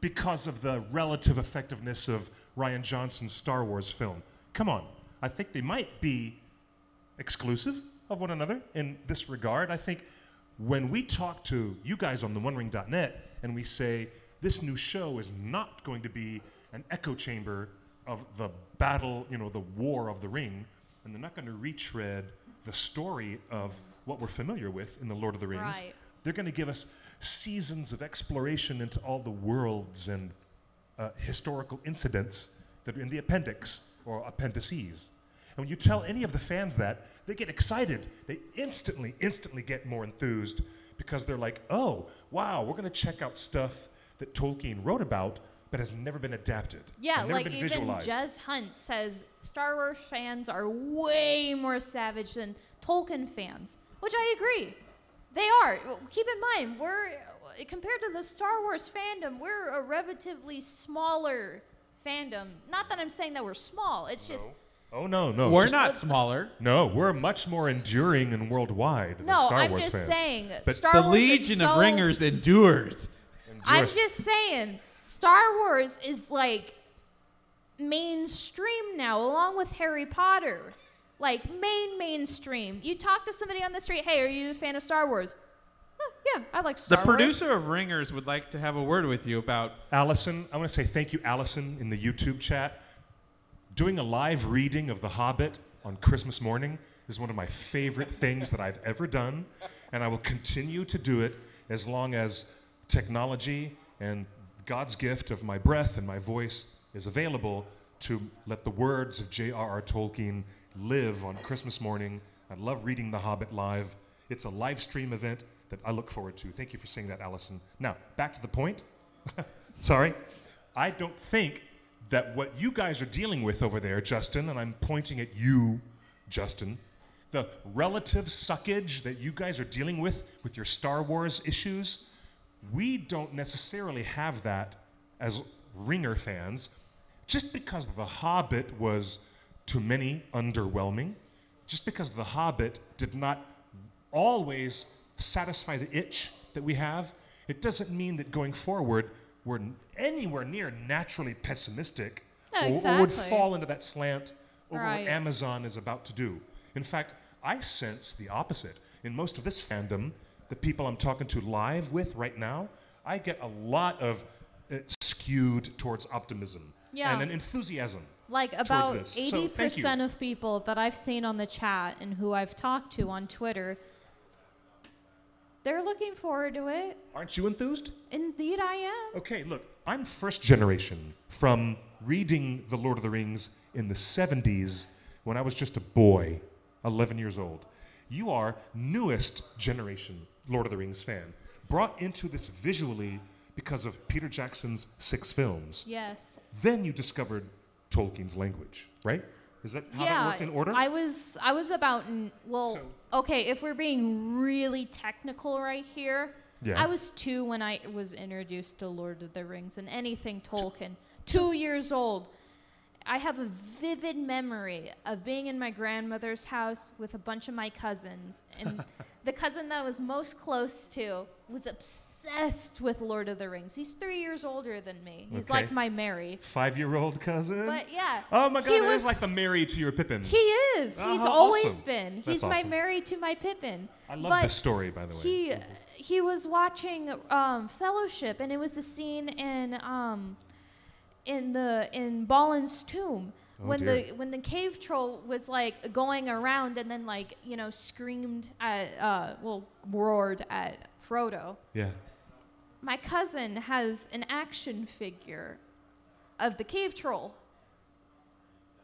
because of the relative effectiveness of Rian Johnson's Star Wars film? Come on. I think they might be exclusive of one another in this regard. I think when we talk to you guys on the OneRing.net and we say this new show is not going to be an echo chamber of the battle, you know, the war of the ring, and they're not going to retread the story of what we're familiar with in the Lord of the Rings. Right. They're going to give us seasons of exploration into all the worlds and historical incidents that are in the appendix or appendices. And when you tell any of the fans that, they get excited. They instantly get more enthused because they're like, oh, wow, we're going to check out stuff that Tolkien wrote about but has never been adapted. Yeah, and never like been even visualized. Jez Hunt says Star Wars fans are way more savage than Tolkien fans, which I agree. They are. Keep in mind, compared to the Star Wars fandom, we're a relatively smaller fandom. Not that I'm saying that we're small. It's just Oh, no. We're just- not smaller. No, we're much more enduring and worldwide than no. Star I'm Wars just fans. saying But Star The Wars is Legion so, of Ringers endures. I'm endure- just saying Star Wars is like mainstream now, along with Harry Potter. Like mainstream. You talk to somebody on the street, hey, are you a fan of Star Wars? Yeah, I like The Star Wars. producer of Ringers would like to have a word with you about. Allison, I want to say thank you, Allison, in the YouTube chat. Doing a live reading of The Hobbit on Christmas morning is one of my favorite things that I've ever done, and I will continue to do it as long as technology and God's gift of my breath and my voice is available to let the words of J.R.R. Tolkien live on Christmas morning. I love reading The Hobbit live. It's a live stream event that I look forward to. Thank you for saying that, Allison. Now, back to the point. Sorry. I don't think that what you guys are dealing with over there, Justin, and I'm pointing at you, Justin, the relative suckage that you guys are dealing with your Star Wars issues, we don't necessarily have that as Ringer fans. Just because The Hobbit was, to many, underwhelming, just because The Hobbit did not always satisfy the itch that we have, it doesn't mean that going forward we're anywhere near naturally pessimistic Yeah, or would exactly. fall into that slant over Right. what Amazon is about to do. In fact, I sense the opposite. In most of this fandom, the people I'm talking to live with right now, I get a lot of skewed towards optimism Yeah. and an enthusiasm. Like towards about this. So, 80% thank of people that I've seen on the chat and who I've talked to on Twitter, they're looking forward to it. Aren't you enthused? Indeed, I am. Okay, look, I'm first generation from reading The Lord of the Rings in the 70s when I was just a boy, 11 years old. You are newest generation Lord of the Rings fan, brought into this visually because of Peter Jackson's 6 films. Yes. Then you discovered Tolkien's language, right? Is that how that worked in order? I was about okay, if we're being really technical right here, Yeah. I was 2 when I was introduced to Lord of the Rings and anything Tolkien. 2 years old. I have a vivid memory of being in my grandmother's house with a bunch of my cousins. And the cousin that I was most close to was obsessed with Lord of the Rings. He's 3 years older than me. He's like my Mary. 5-year-old cousin? But yeah. Oh my God, it is like the Mary to your Pippin. He is. Oh, He's how always awesome. been. That's He's my awesome. Mary to my Pippin. I love this story, by the way. He was watching Fellowship, and it was a scene in Balin's tomb when the cave troll was like going around and then like screamed at roared at Frodo. Yeah. My cousin has an action figure of the cave troll.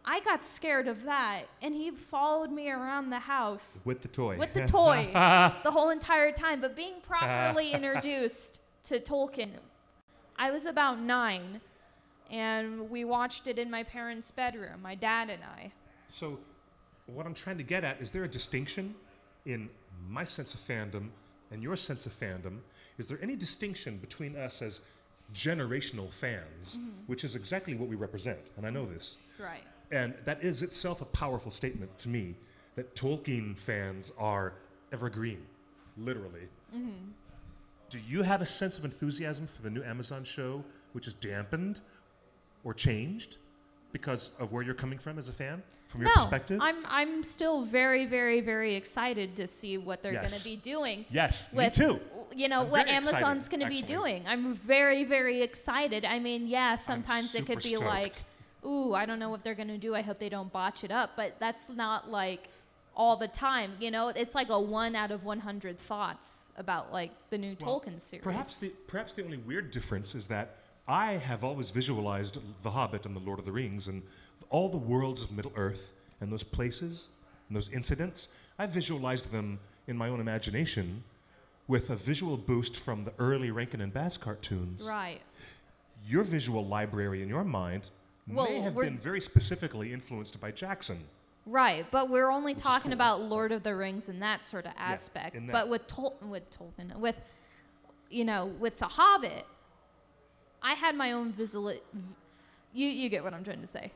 I got scared of that, and he followed me around the house With the toy. with the toy the whole entire time. But being properly introduced to Tolkien, I was about 9, and we watched it in my parents' bedroom, my dad and I. So what I'm trying to get at, is there a distinction in my sense of fandom and your sense of fandom? Is there any distinction between us as generational fans, which is exactly what we represent, and I know this. Right. And that is itself a powerful statement to me, that Tolkien fans are evergreen, literally. Do you have a sense of enthusiasm for the new Amazon show, which is dampened or changed because of where you're coming from as a fan, from your perspective? I'm still very, very, very excited to see what they're going to be doing. Yes, with, me too. I'm what Amazon's going to be doing. I'm very, very excited. I mean, sometimes it could be like, ooh, I don't know what they're going to do. I hope they don't botch it up. But that's not like all the time. It's like a 1 out of 100 thoughts about like the new Tolkien series. Perhaps the only weird difference is that I have always visualized The Hobbit and The Lord of the Rings and all the worlds of Middle-earth and those places and those incidents. I visualized them in my own imagination with a visual boost from the early Rankin and Bass cartoons. Right. Your visual library in your mind may have been very specifically influenced by Jackson. Right, but we're only talking about Lord of the Rings and that sort of aspect. in that. But with Tolkien, with The Hobbit, I had my own visual. You get what I'm trying to say.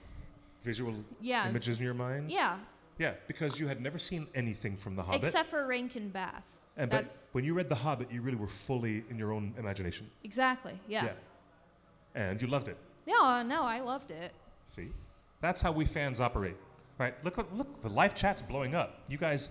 Visual images in your mind? Yeah. Yeah, because you had never seen anything from The Hobbit. Except for Rankin Bass. But when you read The Hobbit, you really were fully in your own imagination. Exactly, yeah. And you loved it. No, I loved it. See? That's how we fans operate. Right? Look, the live chat's blowing up. You guys,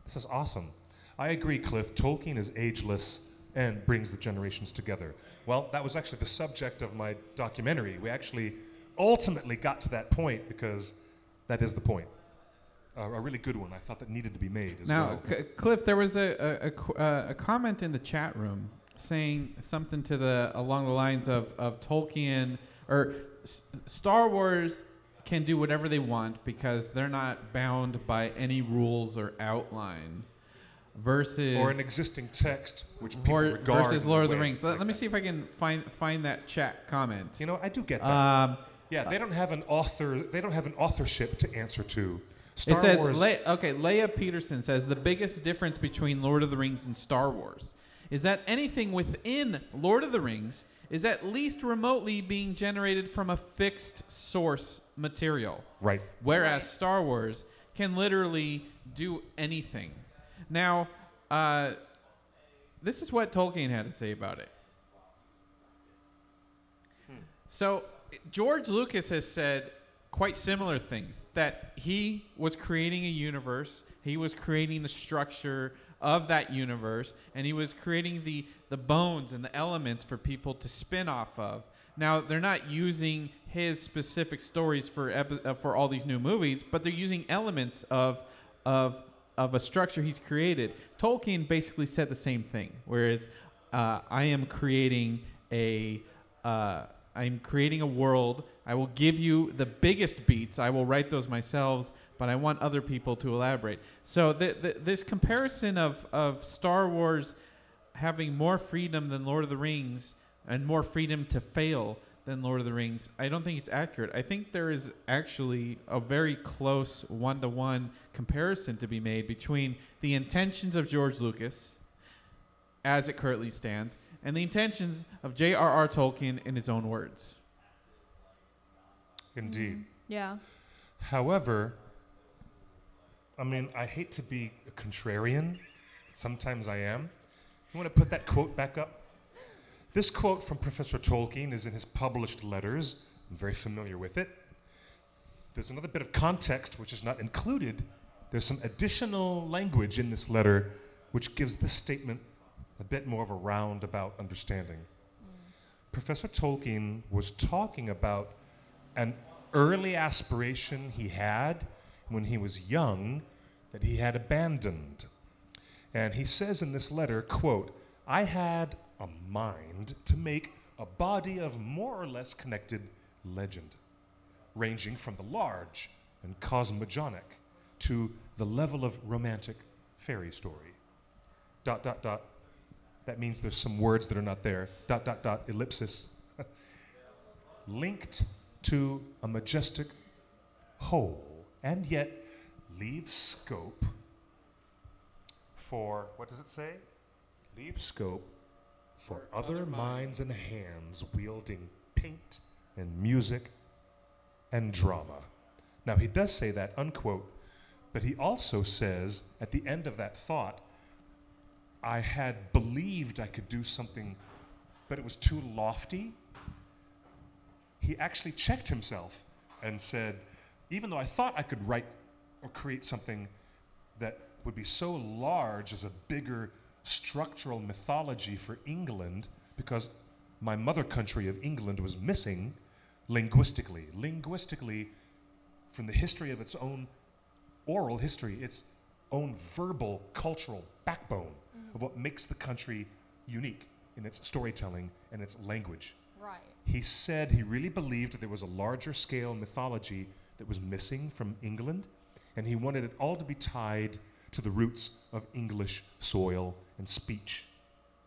this is awesome. I agree, Cliff. Tolkien is ageless and brings the generations together. Well, that was actually the subject of my documentary. We actually ultimately got to that point because that is the point. A really good one. I thought that needed to be made as well. Now, Cliff, there was a comment in the chat room saying something along the lines of Tolkien or Star Wars can do whatever they want because they're not bound by any rules or outline. Versus or an existing text which people regard versus Lord of the Rings. Let me see if I can find that chat comment. I do get that. They don't have an author. They don't have an authorship to answer to. Star Wars. Leia Peterson says the biggest difference between Lord of the Rings and Star Wars is that anything within Lord of the Rings is at least remotely being generated from a fixed source material. Right. Whereas Star Wars can literally do anything. Now, this is what Tolkien had to say about it. So, George Lucas has said quite similar things, that he was creating a universe, he was creating the structure of that universe, and he was creating the bones and the elements for people to spin off of. Now, they're not using his specific stories for all these new movies, but they're using elements of a structure he's created. Tolkien basically said the same thing, whereas I am creating a I'm creating a world. I will give you the biggest beats. I will write those myself, but I want other people to elaborate. So this comparison of Star Wars having more freedom than Lord of the Rings and more freedom to fail than Lord of the Rings, I don't think it's accurate. I think there is actually a very close one-to-one comparison to be made between the intentions of George Lucas, as it currently stands, and the intentions of J.R.R. Tolkien in his own words. Indeed. Yeah. However, I mean, I hate to be a contrarian. Sometimes I am. You want to put that quote back up? This quote from Professor Tolkien is in his published letters. I'm very familiar with it. There's another bit of context which is not included. There's some additional language in this letter which gives this statement a bit more of a roundabout understanding. Professor Tolkien was talking about an early aspiration he had when he was young that he had abandoned. And he says in this letter, quote, "I had a mind to make a body of more or less connected legend, ranging from the large and cosmogonic to the level of romantic fairy story. ... That means there's some words that are not there. ... Ellipsis. Linked to a majestic whole, and yet leave scope for, what does it say? Leave scope for other minds and hands wielding paint and music and drama." Now, he does say that, unquote, but he also says at the end of that thought, "I had believed I could do something, but it was too lofty." He actually checked himself and said, even though I thought I could write or create something that would be so large as a bigger structural mythology for England, because my mother country of England was missing linguistically. Linguistically, from the history of its own oral history, its own verbal cultural backbone of what makes the country unique in its storytelling and its language. Right. He said he really believed that there was a larger scale mythology that was missing from England, and he wanted it all to be tied to the roots of English soil and speech.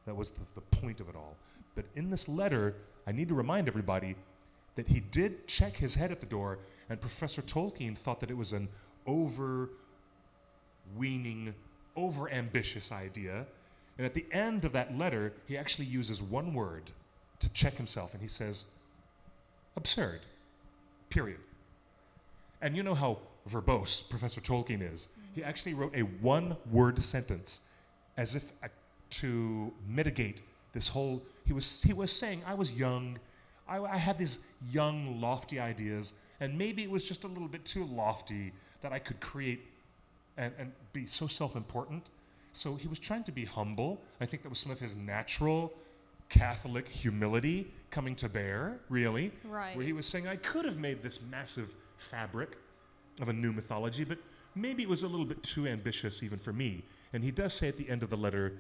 That was the point of it all. But in this letter, I need to remind everybody that he did check his head at the door, and Professor Tolkien thought that it was an overweening, overambitious idea. And at the end of that letter, he actually uses one word to check himself, and he says, "Absurd, period." And you know how verbose Professor Tolkien is. He actually wrote a one-word sentence as if to mitigate this whole, he was saying, I was young, I had these young, lofty ideas, and maybe it was just a little bit too lofty that I could create and be so self-important. So he was trying to be humble. I think that was some of his natural Catholic humility coming to bear, really. Right. Where he was saying, I could have made this massive fabric of a new mythology, but maybe it was a little bit too ambitious even for me. And he does say at the end of the letter,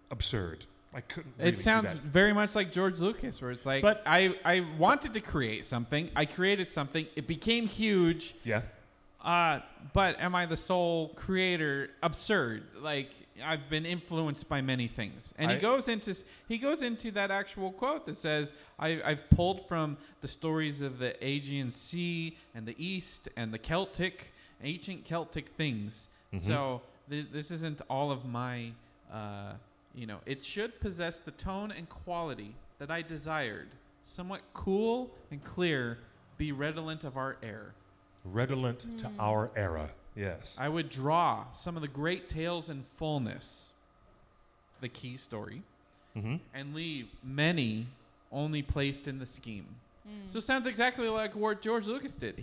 absurd. I couldn't really It sounds do that. very much like George Lucas, where it's like, But- I wanted to create something. I created something. It became huge. Yeah. But am I the sole creator? Absurd. Like, I've been influenced by many things. And he goes into that actual quote that says, I've pulled from the stories of the Aegean Sea and the East and the ancient Celtic things. Mm-hmm. So this isn't all of my, it should possess the tone and quality that I desired. Somewhat cool and clear, be redolent of our air. Redolent to our era, yes. I would draw some of the great tales in fullness, the key story, and leave many only placed in the scheme. So it sounds exactly like what George Lucas did.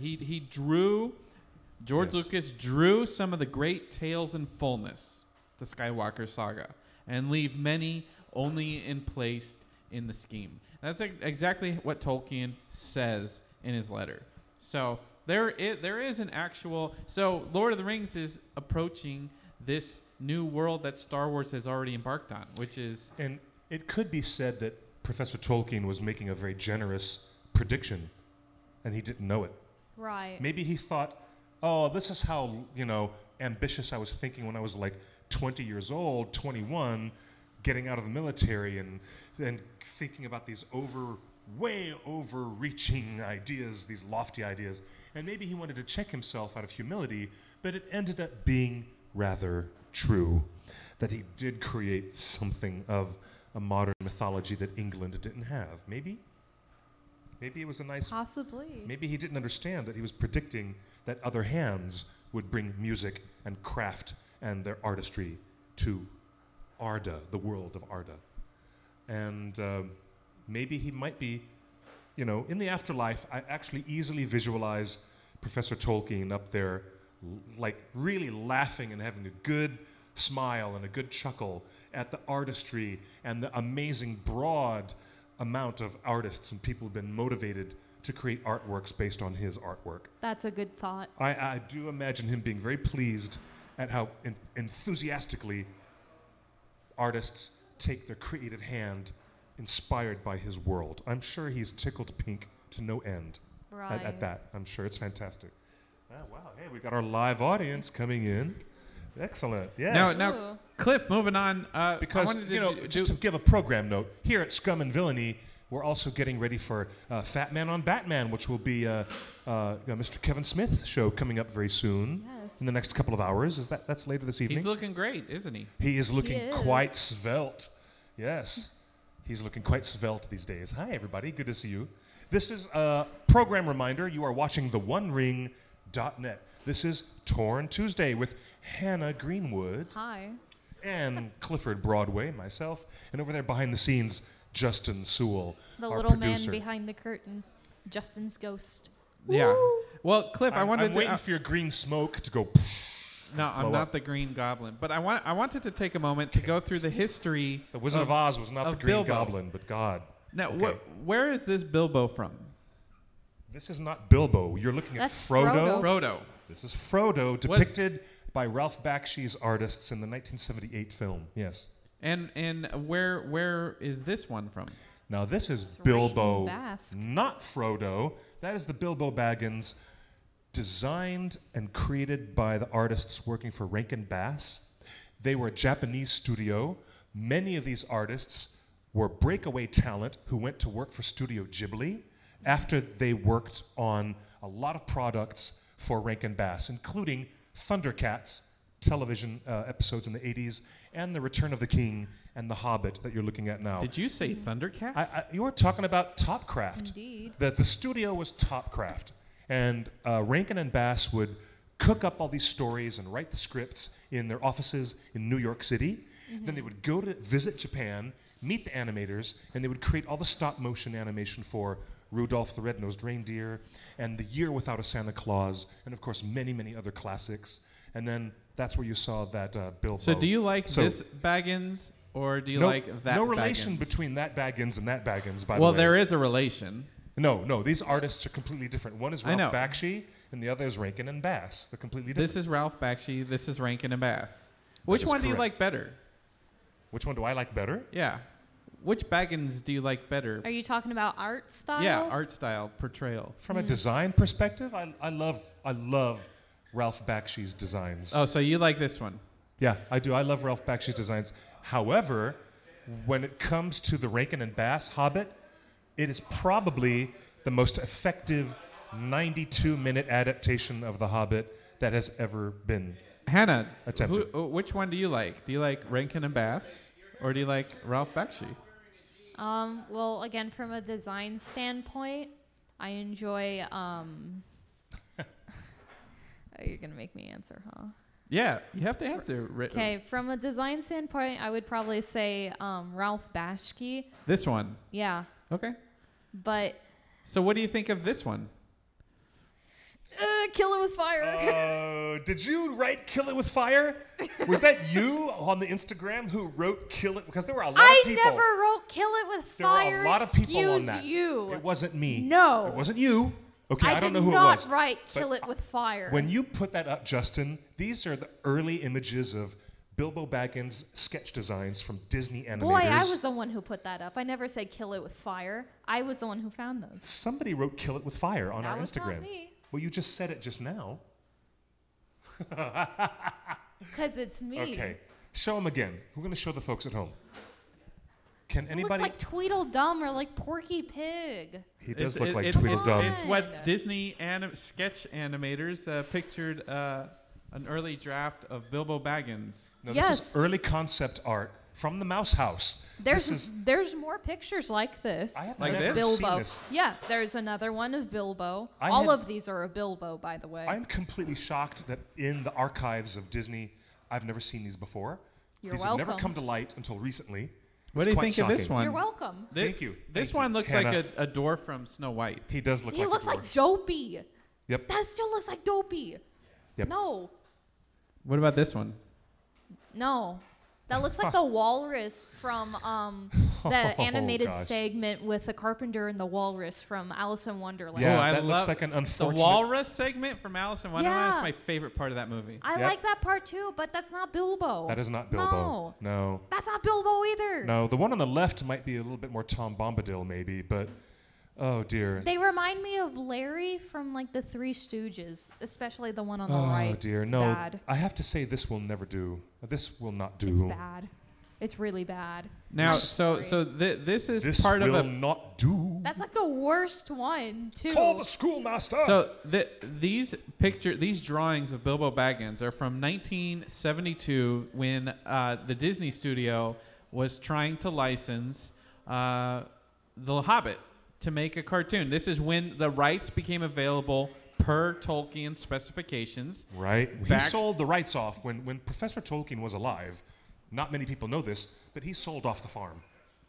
George Lucas drew some of the great tales in fullness, the Skywalker saga, and leave many only placed in the scheme. That's exactly what Tolkien says in his letter. So there is an actual... So Lord of the Rings is approaching this new world that Star Wars has already embarked on, which is... And it could be said that Professor Tolkien was making a very generous prediction, and he didn't know it. Right. Maybe he thought, oh, this is how, ambitious I was thinking when I was like 20 years old, 21, getting out of the military and thinking about these way overreaching ideas, these lofty ideas. And maybe he wanted to check himself out of humility, but it ended up being rather true that he did create something of a modern mythology that England didn't have. Maybe it was a nice... Possibly. Maybe he didn't understand that he was predicting that other hands would bring music and craft and their artistry to Arda, the world of Arda. And maybe he might be, in the afterlife, I actually easily visualize Professor Tolkien up there, like really laughing and having a good smile and a good chuckle at the artistry and the amazing broad amount of artists and people who've been motivated to create artworks based on his artwork. That's a good thought. I do imagine him being very pleased at how enthusiastically artists take their creative hand inspired by his world. I'm sure he's tickled pink to no end at that. I'm sure it's fantastic. Oh, wow. Hey, we got our live audience coming in. Excellent. Yes. Now, Cliff, moving on. Because, I wanted to just to give a program note, here at Scum and Villainy, we're also getting ready for Fat Man on Batman, which will be Mr. Kevin Smith's show coming up very soon. Yes. In the next couple of hours. That's later this evening? He's looking great, isn't he? He is looking He is. quite svelte. Yes. He's looking quite svelte these days. Hi, everybody. Good to see you. This is a program reminder. You are watching theonering.net. This is Torn Tuesday with Hannah Greenwood. Hi. And Clifford Broadway, myself. And over there behind the scenes, Justin Sewell, The our little producer. man behind the curtain. Justin's ghost. Yeah. Well, Cliff, I'm wanted waiting to. for your green smoke to go. No, I'm blow not up. the Green Goblin, but I wanted to take a moment to go through the history. The Wizard of Oz was not the of Green Bilbo. Goblin, but God. Now, Okay. where is this Bilbo from? This is not Bilbo. You're looking That's at Frodo. Frodo. This is Frodo, depicted by Ralph Bakshi's artists in the 1978 film. Yes. And where is this one from? Now this is It's Bilbo, Rain Basque. not Frodo. That is the Bilbo Baggins, designed and created by the artists working for Rankin Bass. They were a Japanese studio. Many of these artists were breakaway talent who went to work for Studio Ghibli after they worked on a lot of products for Rankin Bass, including Thundercats television episodes in the 80s and The Return of the King and The Hobbit that you're looking at now. Did you say Thundercats? You were talking about Topcraft. Indeed. The studio was Topcraft. And Rankin and Bass would cook up all these stories and write the scripts in their offices in New York City. Then they would go to visit Japan, meet the animators, and they would create all the stop motion animation for Rudolph the Red-Nosed Reindeer and The Year Without a Santa Claus, and of course many, many other classics. And then that's where you saw that Bilbo. So do you like this Baggins or do you like that No relation Baggins? between that Baggins and that Baggins, by the Well, way. there is a relation. No, these artists are completely different. One is I know. Ralph Bakshi, and the other is Rankin and Bass. They're completely different. This is Ralph Bakshi. This is Rankin and Bass. Which is one do you correct. like better? Which one do I like better? Yeah. Which Baggins do you like better? Are you talking about art style? Yeah, art style, portrayal. From a design perspective, I love Ralph Bakshi's designs. Oh, so you like this one? Yeah, I do. I love Ralph Bakshi's designs. However, when it comes to the Rankin and Bass Hobbit, it is probably the most effective 92-minute adaptation of The Hobbit that has ever been. Hannah, Attempted. which one do you like? Do you like Rankin and Bass or do you like Ralph Bakshi? Well, again, from a design standpoint, I enjoy. Oh, you're gonna make me answer, huh? Yeah, you have to answer. Okay, from a design standpoint, I would probably say Ralph Bashki. This one. Yeah, Okay. but So what do you think of this one? kill it with fire. Did you write "Kill It with Fire"? Was that you on the Instagram who wrote "Kill It"? Because there were a lot I of people. never wrote "kill it with There fire." were a lot of people on Excuse that. you. It wasn't me. No. It wasn't you. Okay, I, don't know who did it was. not write But "kill it with fire." When you put that up, Justin, these are the early images of Bilbo Baggins sketch designs from Disney animators. Boy, I was the one who put that up. I never said kill it with fire. I was the one who found those. Somebody wrote "Kill It with Fire" on our That was Instagram. not me. Well, you just said it just now. Because it's me. Okay, show them again. We're going to show the folks at home. Can It anybody? looks like Tweedledum or like Porky Pig. He does It- look it- like it- Tweedledum. It's what Disney sketch animators pictured an early draft of Bilbo Baggins. No, this Yes. is early concept art from the Mouse House. There's more pictures like this. I have Like never this? seen Bilbo. this. Yeah, there's another one of Bilbo. I All had- of these are a Bilbo, by the way. I'm completely shocked that in the archives of Disney, I've never seen these before. You're these have never welcome. come to light until recently. What It's do you quite think of this shocking. one? You're welcome. Thank you. This Thank one you, looks Hannah. like a dwarf from Snow White. He does look He like looks a dwarf. like Dopey. Yep. That still looks like Dopey. Yep. No, What about this one? no. That looks like the walrus from the animated gosh. segment with the carpenter and the walrus from Alice in Wonderland. Yeah, Oh, I that looks love like an The unfortunate. walrus segment from Alice in Wonderland is Yeah. my favorite part of that movie. I Yep. like that part too, but that's not Bilbo. That is not Bilbo. No, No. that's not Bilbo either. No, the one on the left might be a little bit more Tom Bombadil, maybe, but oh dear. They remind me of Larry from like the Three Stooges, especially the one on the Oh right. dear. It's No, bad. I have to say this will never do. This will not do. It's bad. It's really bad. Now, I'm so sorry. this is This part will of a. not do. That's like the worst one too. Call the schoolmaster. So these drawings of Bilbo Baggins are from 1972 when the Disney studio was trying to license The Hobbit to make a cartoon. This is when the rights became available per Tolkien specifications. Right. He Back- sold the rights off when Professor Tolkien was alive. Not many people know this, but he sold off the farm,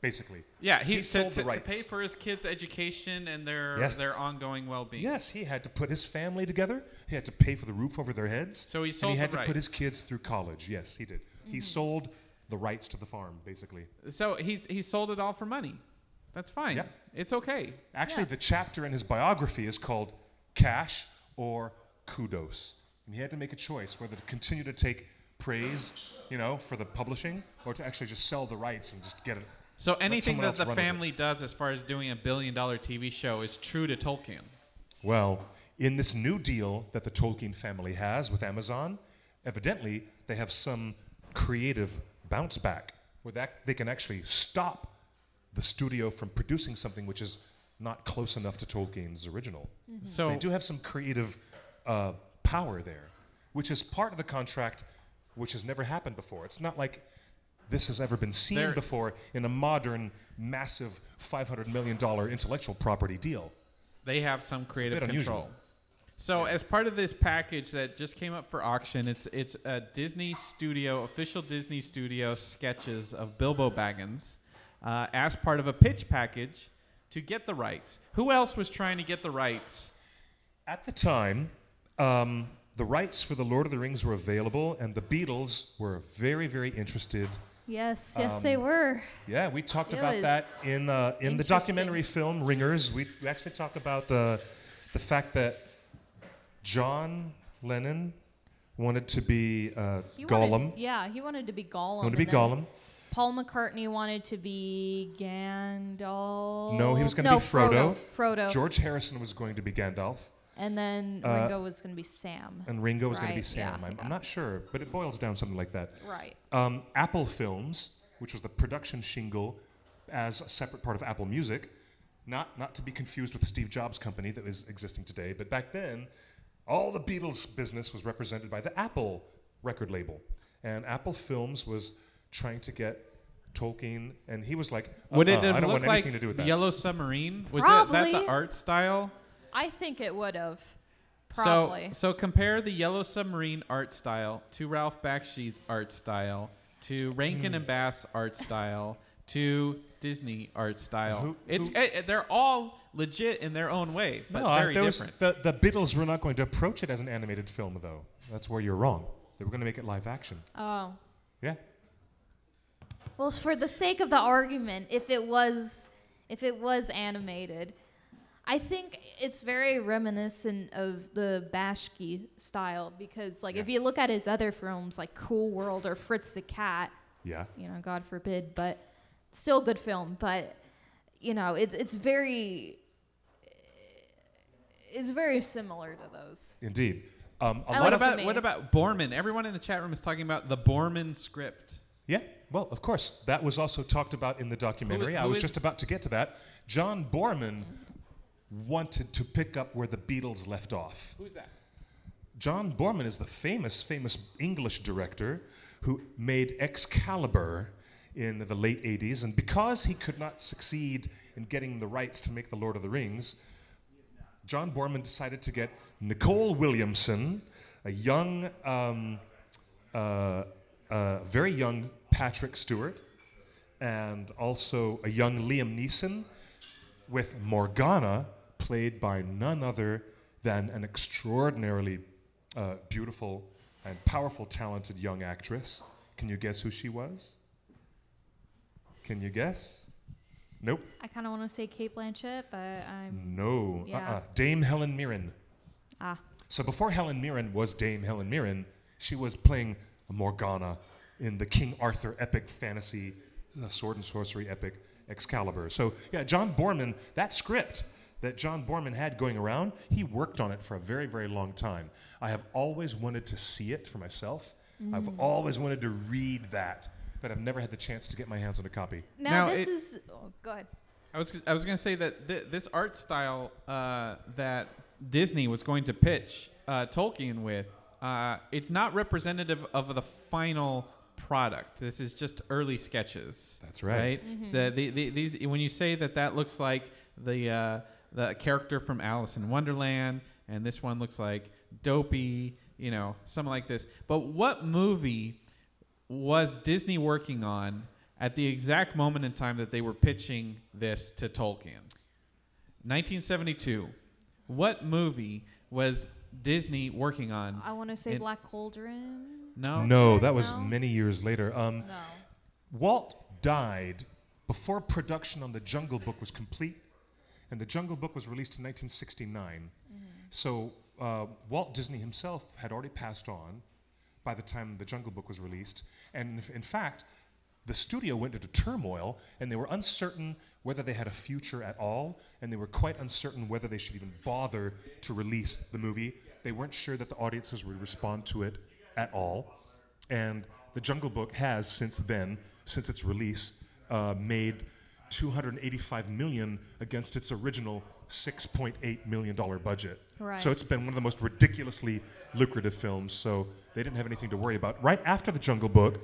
basically. Yeah, he sold the to rights. pay for his kids' education and Yeah. their ongoing well-being. Yes, he had to put his family together. He had to pay for the roof over their heads. So he and sold he had the to put his rights. kids through college. Yes, he did. He sold the rights to the farm, basically. So he sold it all for money. That's fine. Yeah. It's okay. Actually, Yeah. the chapter in his biography is called Cash or Kudos. And he had to make a choice whether to continue to take praise, for the publishing, or to actually just sell the rights and just get it. So anything someone that else the run with it. family does as far as doing a $1 billion TV show is true to Tolkien. Well, in this new deal that the Tolkien family has with Amazon, evidently they have some creative bounce back where they can actually stop the studio from producing something which is not close enough to Tolkien's original. So They do have some creative power there, which is part of the contract which has never happened before. It's not like this has ever been seen There- before in a modern, massive $500 million intellectual property deal. they have some creative bit control. unusual. So as part of this package that just came up for auction, it's a official Disney Studio sketches of Bilbo Baggins as part of a pitch package to get the rights. Who else was trying to get the rights? At the time, the rights for the Lord of the Rings were available, and the Beatles were very, very interested. Yes, they were. Yeah, we talked It about was that in the interesting. documentary film Ringers. We actually talk about the fact that John Lennon wanted to be He Gollum. He wanted to be Gollum. Wanted to be and then Gollum. Paul McCartney wanted to be Gandalf. No, he was gonna be Frodo. Frodo. George Harrison was going to be Gandalf, And then Ringo was going to be Sam. and Ringo was going to be Right, Sam. yeah, I'm yeah. not sure, but it boils down something like that. Right. Apple Films, which was the production shingle as a separate part of Apple Music, not to be confused with the Steve Jobs company that is existing today, but back then, all the Beatles business was represented by the Apple record label. And Apple Films was trying to get Tolkien, and he was like, Would it I have don't want looked like anything to do with that. Yellow Submarine? Was that the Probably. art style? I think it would have. Probably. So compare the Yellow Submarine art style to Ralph Bakshi's art style to Rankin and Bass's art style to Disney art style. They're all legit in their own way, but very different. The Beatles were not going to approach it as an animated film, though. That's where you're wrong. They were going to make it live action. Oh. Yeah. Well, for the sake of the argument, if it was animated, I think it's very reminiscent of the Bashki style because, like, if you look at his other films, like Cool World or Fritz the Cat, Yeah. you know, God forbid, but still a good film. But you know, it's very similar to those. Indeed. What about Borman? Everyone in the chat room is talking about the Borman script. Yeah, well, of course. That was also talked about in the documentary. I was just about to get to that. John Borman wanted to pick up where the Beatles left off. Who's that? John Borman is the famous English director who made Excalibur in the late 80s. And because he could not succeed in getting the rights to make The Lord of the Rings, John Borman decided to get Nicole Williamson, a young, very young Patrick Stewart, and also a young Liam Neeson, with Morgana, played by none other than an extraordinarily beautiful and powerful, talented young actress. Can you guess who she was? Can you guess? Nope. I kind of want to say Kate Blanchett, but I'm... No. Yeah. Dame Helen Mirren. Ah. So before Helen Mirren was Dame Helen Mirren, she was playing Morgana in the King Arthur epic fantasy, sword and sorcery epic Excalibur. So yeah, John Borman, that script that John Borman had going around, he worked on it for a very, very long time. I have always wanted to see it for myself. I've always wanted to read that, but I've never had the chance to get my hands on a copy. Now this is... Oh, go ahead. I was going to say that this art style that Disney was going to pitch Tolkien with, it's not representative of the final product. This is just early sketches. That's right. So these, when you say that looks like the character from Alice in Wonderland, and this one looks like Dopey, you know, something like this. But what movie was Disney working on at the exact moment in time that they were pitching this to Tolkien? 1972. What movie was Disney working on? I want to say Black Cauldron. No? No, that was No? many years later. No. Walt died before production on The Jungle Book was complete, and The Jungle Book was released in 1969. So Walt Disney himself had already passed on by the time The Jungle Book was released. And in fact, the studio went into turmoil, and they were uncertain whether they had a future at all, and they were quite uncertain whether they should even bother to release the movie. They weren't sure that the audiences would respond to it at all. And The Jungle Book has, since then, since its release, made $285 million against its original $6.8 million budget. Right. So it's been one of the most ridiculously lucrative films, so they didn't have anything to worry about. Right after The Jungle Book,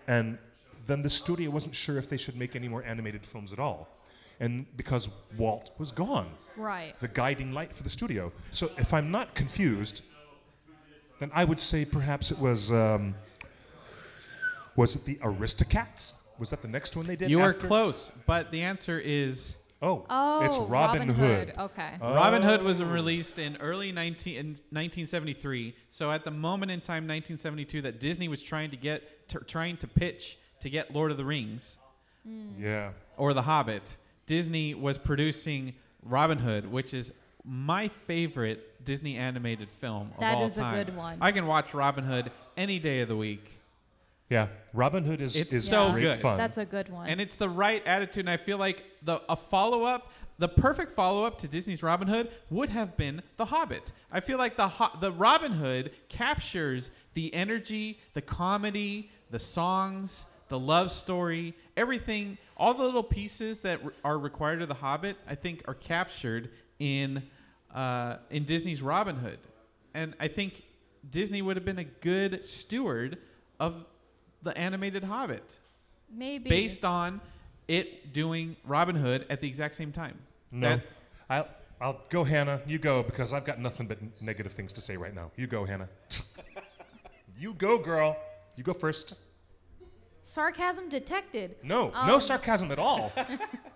and then the studio wasn't sure if they should make any more animated films at all. And because Walt was gone, Right. the guiding light for the studio. So if I'm not confused, then I would say perhaps it was it the Aristocats? Was that the next one they did? You were after? close, but the answer is Oh, Oh, it's Robin Hood. Okay. Robin Hood was released in 1973. So at the moment in time, 1972, that Disney was trying to pitch to get Lord of the Rings Yeah. or The Hobbit, Disney was producing Robin Hood, which is my favorite Disney animated film of That all is a time. good one. I can watch Robin Hood any day of the week. Yeah. Robin Hood is so great good. fun. That's a good one. And it's the right attitude, and I feel like the perfect follow-up to Disney's Robin Hood would have been The Hobbit. I feel like the Robin Hood captures the energy, the comedy, the songs, the love story, everything, all the little pieces that are required of The Hobbit, I think are captured in Disney's Robin Hood. And I think Disney would have been a good steward of the animated Hobbit. Maybe. Based on it doing Robin Hood at the exact same time. No. I'll go, Hannah. You go, because I've got nothing but negative things to say right now. You go, Hannah. You go, girl. You go first. Sarcasm detected. No, no sarcasm at all.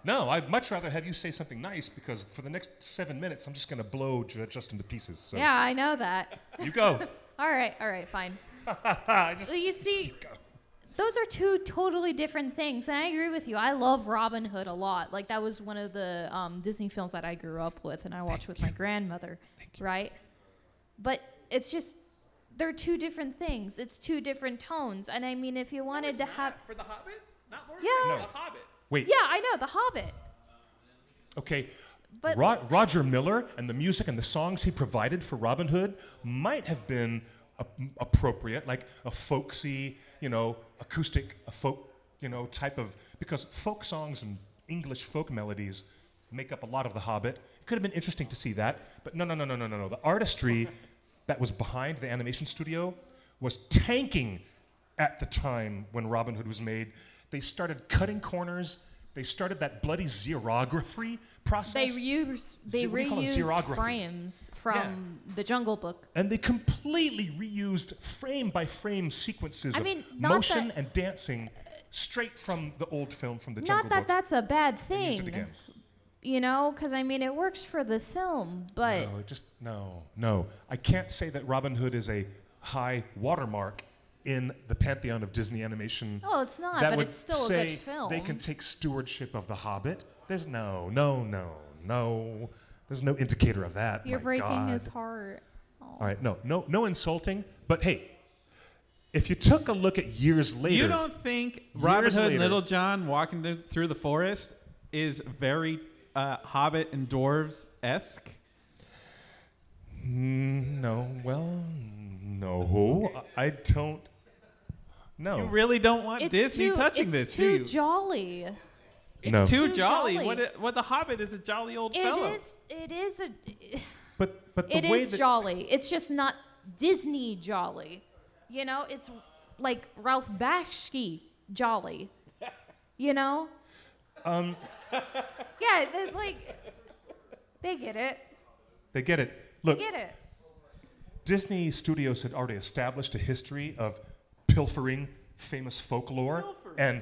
No, I'd much rather have you say something nice, because for the next 7 minutes, I'm just going to blow Justin to pieces. So Yeah, I know that. You go. All right, fine. I just, Well, you see, those are two totally different things, and I agree with you. I love Robin Hood a lot. Like that was one of the Disney films that I grew up with, and I watched with my grandmother, right? But it's just they're two different things. It's two different tones, and I mean, if you wanted to have For The Hobbit? Not Lord Yeah. of the Rings, The Hobbit. Wait. yeah, I know The Hobbit, Okay. but Roger Miller and the music and the songs he provided for Robin Hood might have been appropriate, like a folksy, acoustic, a folk, type of, because folk songs and English folk melodies make up a lot of The Hobbit. It could have been interesting to see that, but no. The artistry that was behind the animation studio was tanking at the time when Robin Hood was made. They started cutting corners. They started that bloody xerography process. they What do you call it? reused Xerography. frames from the Jungle Book. And they completely reused frame by frame sequences I of mean, not motion that- and dancing straight from the old film, from the Not Jungle that Book. that's a bad They used it thing, again. because I mean it works for the film, but No. I can't say that Robin Hood is a high watermark in the pantheon of Disney animation. well, it's not. that But would it's still a say good film. they can take stewardship of The Hobbit. There's no. There's no indicator of that. You're My breaking God. his heart. Aw. All right, no insulting. But hey, if you took a look at years later, You don't think Robin Hood and later- Little John walking through the forest is very Hobbit and Dwarves-esque? No. Well, no, I don't. No. You really don't want It's Disney too, touching it's this, too do you? jolly. It's No. too Too jolly. jolly. What The Hobbit is a jolly old It fellow. is. It is a. But the It way is that jolly. It's just not Disney jolly. It's like Ralph Bakshi jolly. Yeah, they get it. they get it. Look, Get it. Disney Studios had already established a history of pilfering famous folklore and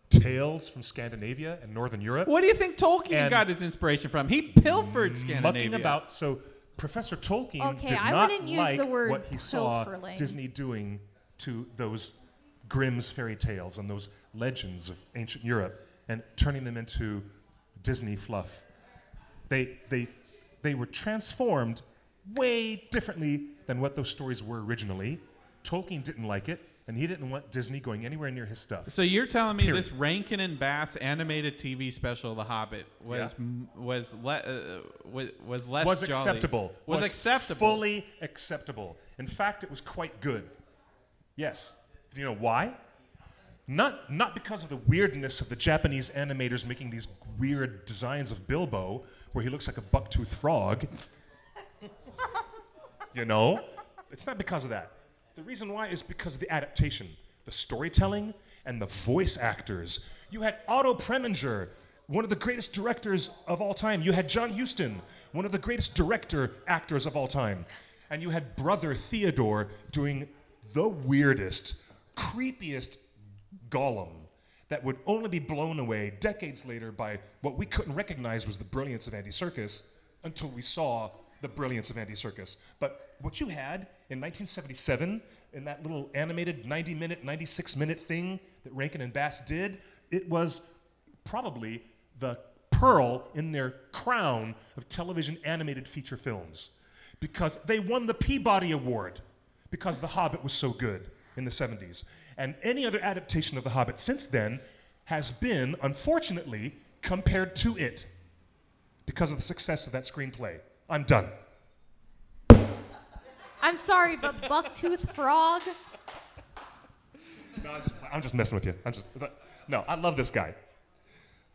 tales from Scandinavia and Northern Europe. What do you think Tolkien And got his inspiration from? He pilfered Scandinavia. Mucking about. So Professor Tolkien Okay, did I not wouldn't use like the word what he saw pilferling. Disney doing to those Grimm's fairy tales and those legends of ancient Europe and turning them into Disney fluff. They were transformed way differently than what those stories were originally. Tolkien didn't like it, and he didn't want Disney going anywhere near his stuff. So you're telling me Period. this Rankin and Bass animated TV special, The Hobbit, was less Was jolly. acceptable. Was acceptable. Fully acceptable. In fact, it was quite good. Yes. Do you know why? Not because of the weirdness of the Japanese animators making these weird designs of Bilbo, where he looks like a buck-toothed frog. It's not because of that. The reason why is because of the adaptation, the storytelling, and the voice actors. You had Otto Preminger, one of the greatest directors of all time. You had John Huston, one of the greatest actors of all time. And you had brother Theodore doing the weirdest, creepiest Gollum that would only be blown away decades later by what we couldn't recognize was the brilliance of Andy Serkis until we saw the brilliance of Andy Serkis. But what you had in 1977 in that little animated 90-minute, 96-minute thing that Rankin and Bass did, it was probably the pearl in their crown of television animated feature films because they won the Peabody Award because The Hobbit was so good in the 70s. And any other adaptation of The Hobbit since then has been, unfortunately, compared to it because of the success of that screenplay. I'm done. I'm sorry, but bucktooth frog. No, I'm just messing with you. No, I love this guy.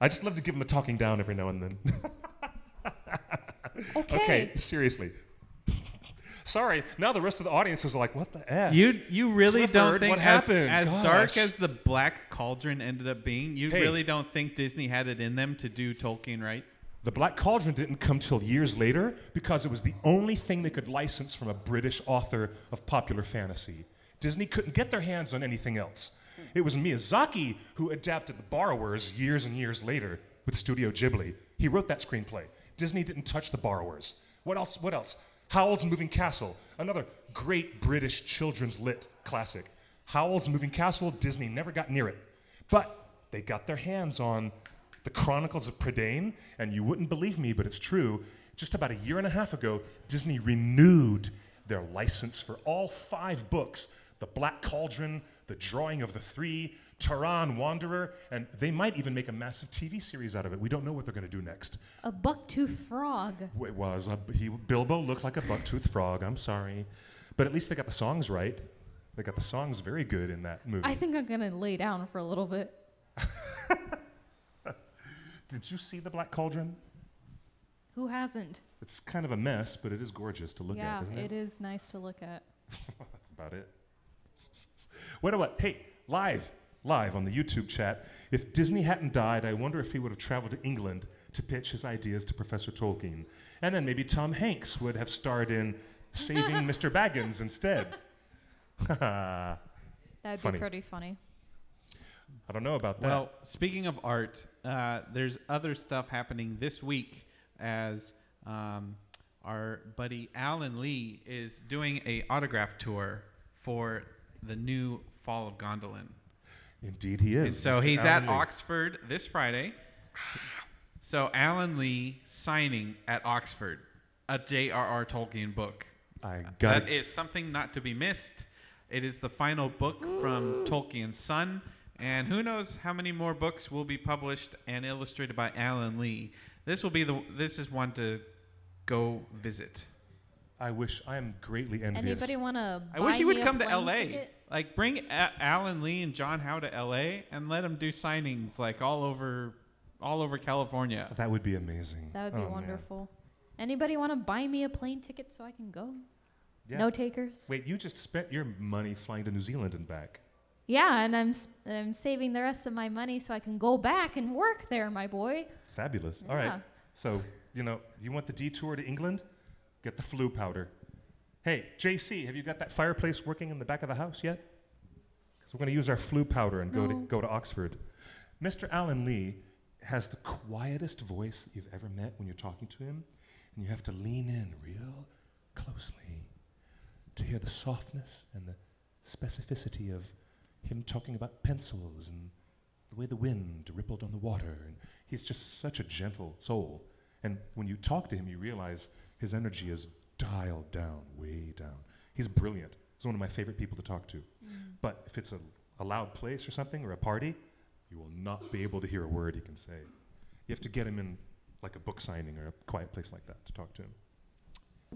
I just love to give him a talking down every now and then. Okay, seriously. Sorry, now the rest of the audience is like, what the F? You really Clifford, don't think what happened? as Gosh. dark as the Black Cauldron ended up being, you Hey. really don't think Disney had it in them to do Tolkien right? The Black Cauldron didn't come till years later because it was the only thing they could license from a British author of popular fantasy. Disney couldn't get their hands on anything else. It was Miyazaki who adapted The Borrowers years and years later with Studio Ghibli. He wrote that screenplay. Disney didn't touch The Borrowers. What else? Howl's Moving Castle, another great British children's lit classic. Howl's Moving Castle, Disney never got near it. But they got their hands on the Chronicles of Prydain, and you wouldn't believe me, but it's true. Just about a year and a half ago, Disney renewed their license for all 5 books, The Black Cauldron, The Drawing of the Three, Tehran Wanderer, and they might even make a massive TV series out of it. We don't know what they're going to do next. A buck-toothed frog. It was. Bilbo looked like a buck-toothed frog. I'm sorry. But at least they got the songs right. They got the songs very good in that movie. I think I'm going to lay down for a little bit. Did you see The Black Cauldron? Who hasn't? It's kind of a mess, but it is gorgeous to look at, isn't it? Yeah, it is nice to look at. That's about it. What? Hey, live on the YouTube chat. If Disney hadn't died, I wonder if he would have traveled to England to pitch his ideas to Professor Tolkien. And then maybe Tom Hanks would have starred in Saving Mr. Baggins instead. That would Funny. be pretty funny. I don't know about that. Well, speaking of art, there's other stuff happening this week as our buddy Alan Lee is doing a autograph tour for the new Fall of Gondolin. Indeed he is. So Mr. he's Alan at Lee. Oxford this Friday. So Alan Lee signing at Oxford, a J.R.R. Tolkien book. I got That it. is something not to be missed. It is the final book from Tolkien's son, and who knows how many more books will be published and illustrated by Alan Lee. This is one to go visit. I am greatly envious. Anybody want to buy I wish he would me a come to plane LA. ticket? Like bring Alan Lee and John Howe to LA and let them do signings like all over California. That would be amazing. That would be Oh, man. wonderful. Anybody want to buy me a plane ticket so I can go? Yeah. No takers? Wait, you just spent your money flying to New Zealand and back. Yeah, and I'm saving the rest of my money so I can go back and work there, my boy. Fabulous. All right. Yeah. So, you want the detour to England? Get the flu powder. Hey, JC, have you got that fireplace working in the back of the house yet? Because we're going to use our flu powder and go to Oxford. Mr. Alan Lee has the quietest voice that you've ever met when you're talking to him, and you have to lean in real closely to hear the softness and the specificity of him talking about pencils and the way the wind rippled on the water. And he's just such a gentle soul. And when you talk to him, you realize his energy is dialed down, way down. He's brilliant. He's one of my favorite people to talk to. But if it's a loud place or something, or a party, you will not be able to hear a word he can say. You have to get him in like a book signing or a quiet place like that to talk to him.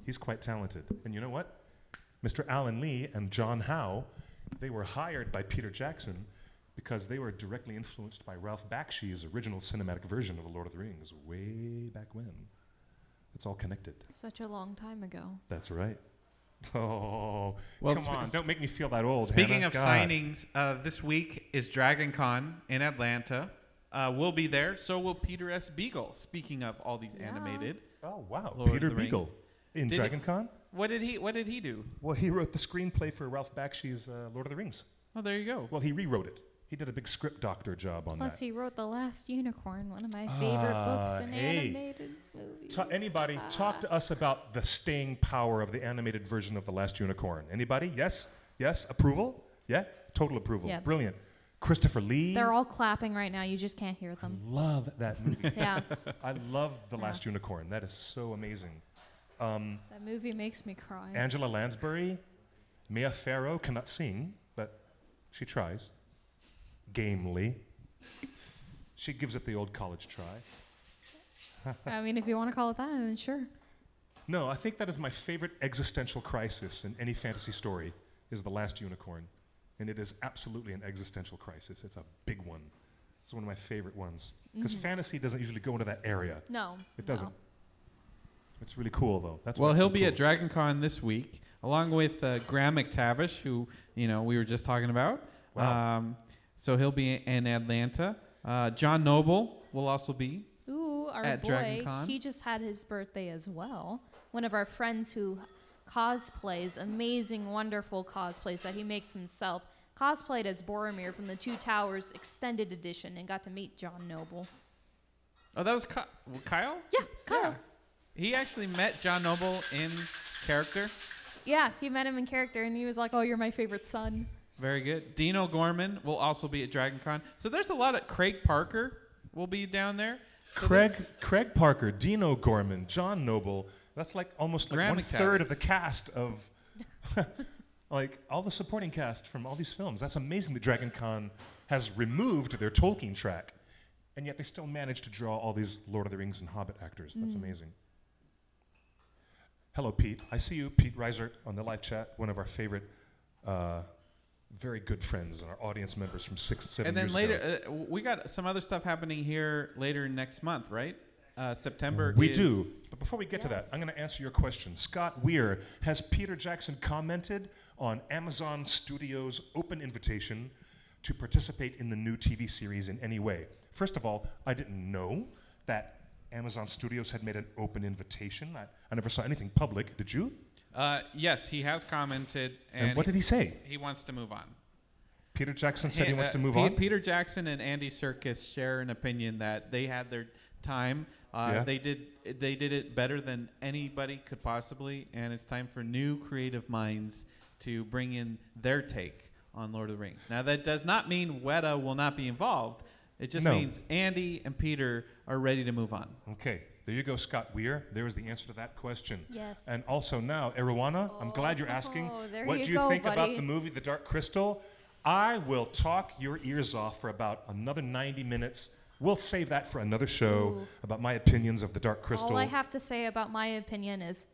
He's quite talented. And you know what? Mr. Alan Lee and John Howe, they were hired by Peter Jackson because they were directly influenced by Ralph Bakshi's original cinematic version of The Lord of the Rings way back when. It's all connected. Such a long time ago. That's right. Oh, Well, come on. Don't make me feel that old, Speaking Hannah. of God. signings, this week is Dragon Con in Atlanta. We'll be there. So will Peter S. Beagle. Speaking of all these animated. Oh, wow. Lord of Peter the Beagle Rings. in Did Dragon Con? What did he do? Well, he wrote the screenplay for Ralph Bakshi's Lord of the Rings. Oh, there you go. Well, he rewrote it. He did a big script doctor job on Plus, that. he wrote The Last Unicorn, one of my favorite books in hey. animated movies. Anybody, talk to us about the staying power of the animated version of The Last Unicorn. Anybody? Yes? Yes? Approval? Yeah? Total approval. Yeah. Brilliant. Christopher Lee. They're all clapping right now. You just can't hear them. Love that movie. Yeah, I love The Last Unicorn. That is so amazing. that movie makes me cry. Angela Lansbury, Mia Farrow cannot sing, but she tries. Gamely. She gives it the old college try. I mean, if you want to call it that, then sure. No, I think that is my favorite existential crisis in any fantasy story, is The Last Unicorn. And it is absolutely an existential crisis. It's a big one. It's one of my favorite ones. Because fantasy doesn't usually go into that area. No. It doesn't. No. It's really cool, though. That's Well, why it's he'll so be cool. at Dragon Con this week, along with Graham McTavish, who we were just talking about. Wow. So he'll be in Atlanta. John Noble will also be. Ooh, our At boy, Dragon Con? he just had his birthday as well. One of our friends who cosplays, amazing, wonderful cosplays that he makes himself, cosplayed as Boromir from the Two Towers Extended Edition and got to meet John Noble. Oh, that was Kyle? Yeah, Kyle. Yeah. He actually met John Noble in character. Yeah, he met him in character and he was like, "Oh, you're my favorite son." Very good. Dino Gorman will also be at DragonCon. So there's a lot of Craig Parker will be down there. So Craig Parker, Dino Gorman, John Noble. That's like almost like Grammy 1/3 of the cast of like all the supporting cast from all these films. That's amazing that DragonCon has removed their Tolkien track, and yet they still managed to draw all these Lord of the Rings and Hobbit actors. That's amazing. Hello, Pete. I see you, Pete Reisert, on the live chat, one of our favorite, very good friends and our audience members from 6-7 and then years later, ago. we got some other stuff happening here later next month, right? September. We is- do. But before we get to that, Yes. I'm going to answer your question. Scott Weir, has Peter Jackson commented on Amazon Studios' open invitation to participate in the new TV series in any way? First of all, I didn't know that Amazon Studios had made an open invitation. I never saw anything public. Did you? Yes, he has commented, And what did he say? He wants to move on. Peter Jackson said he wants to move on? Peter Jackson and Andy Serkis share an opinion that they had their time. Yeah. They did it better than anybody could possibly, and it's time for new creative minds to bring in their take on Lord of the Rings. Now, that does not mean Weta will not be involved. It just No. means Andy and Peter are ready to move on. Okay, there you go, Scott Weir. There is the answer to that question. Yes. And also now, Erwana, I'm glad you're asking. there What you do you go, think about buddy. the movie The Dark Crystal? I will talk your ears off for about another 90 minutes. We'll save that for another show Ooh. about my opinions of The Dark Crystal. All I have to say about my opinion is,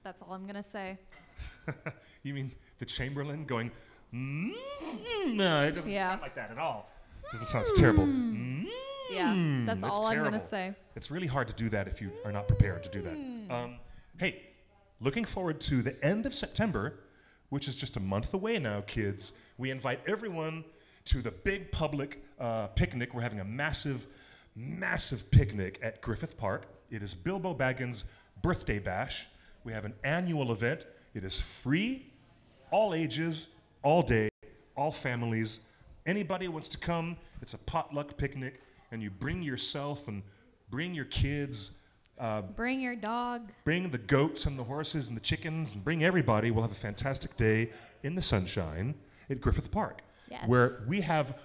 that's all I'm gonna say. You mean the Chamberlain going, No, it doesn't Yeah. sound like that at all. Doesn't sound, it's terrible. Yeah, that's all I'm terrible. gonna say. It's really hard to do that if you are not prepared to do that. Hey, looking forward to the end of September, which is just a month away now, kids. We invite everyone to the big public picnic. We're having a massive, massive picnic at Griffith Park. It is Bilbo Baggins' birthday bash. We have an annual event. It is free, all ages, all day, all families. Anybody who wants to come, it's a potluck picnic, and you bring yourself and bring your kids, Bring your dog. bring the goats and the horses and the chickens, and bring everybody. We'll have a fantastic day in the sunshine at Griffith Park, Yes. where we have,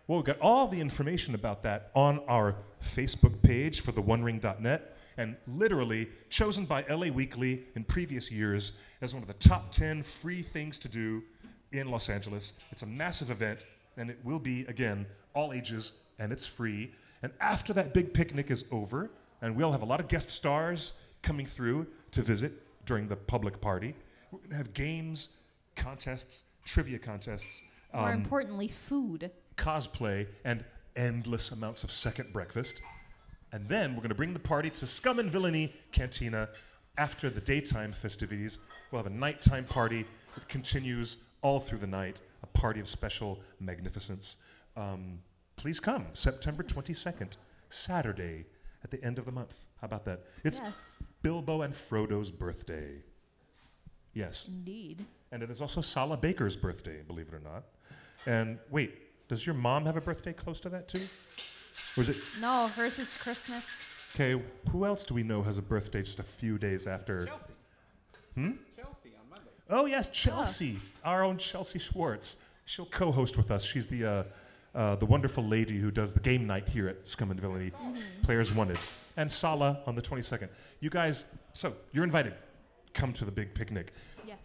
well, we've got all the information about that on our Facebook page for the OneRing.net, and literally chosen by LA Weekly in previous years as one of the top 10 free things to do in Los Angeles. It's a massive event, and it will be, again, all ages, and it's free. And after that big picnic is over, and we'll have a lot of guest stars coming through to visit during the public party, we're going to have games, contests, trivia contests, More importantly, food. cosplay, and endless amounts of second breakfast. And then we're going to bring the party to Scum and Villainy Cantina after the daytime festivities. We'll have a nighttime party that continues all through the night, a party of special magnificence. Please come, September 22nd, Saturday, at the end of the month. How about that? It's Yes, Bilbo and Frodo's birthday. Yes. indeed. And it is also Sala Baker's birthday, believe it or not. And wait, does your mom have a birthday close to that too? Or is it, No, hers is Christmas. okay, who else do we know has a birthday just a few days after? Chelsea. Chelsea on Monday. Oh yes, Chelsea, our own Chelsea Schwartz. She'll co-host with us. She's the wonderful lady who does the game night here at Scum and Villainy, Players Wanted. And Sala on the 22nd. You guys, so you're invited. Come to the big picnic. Yes.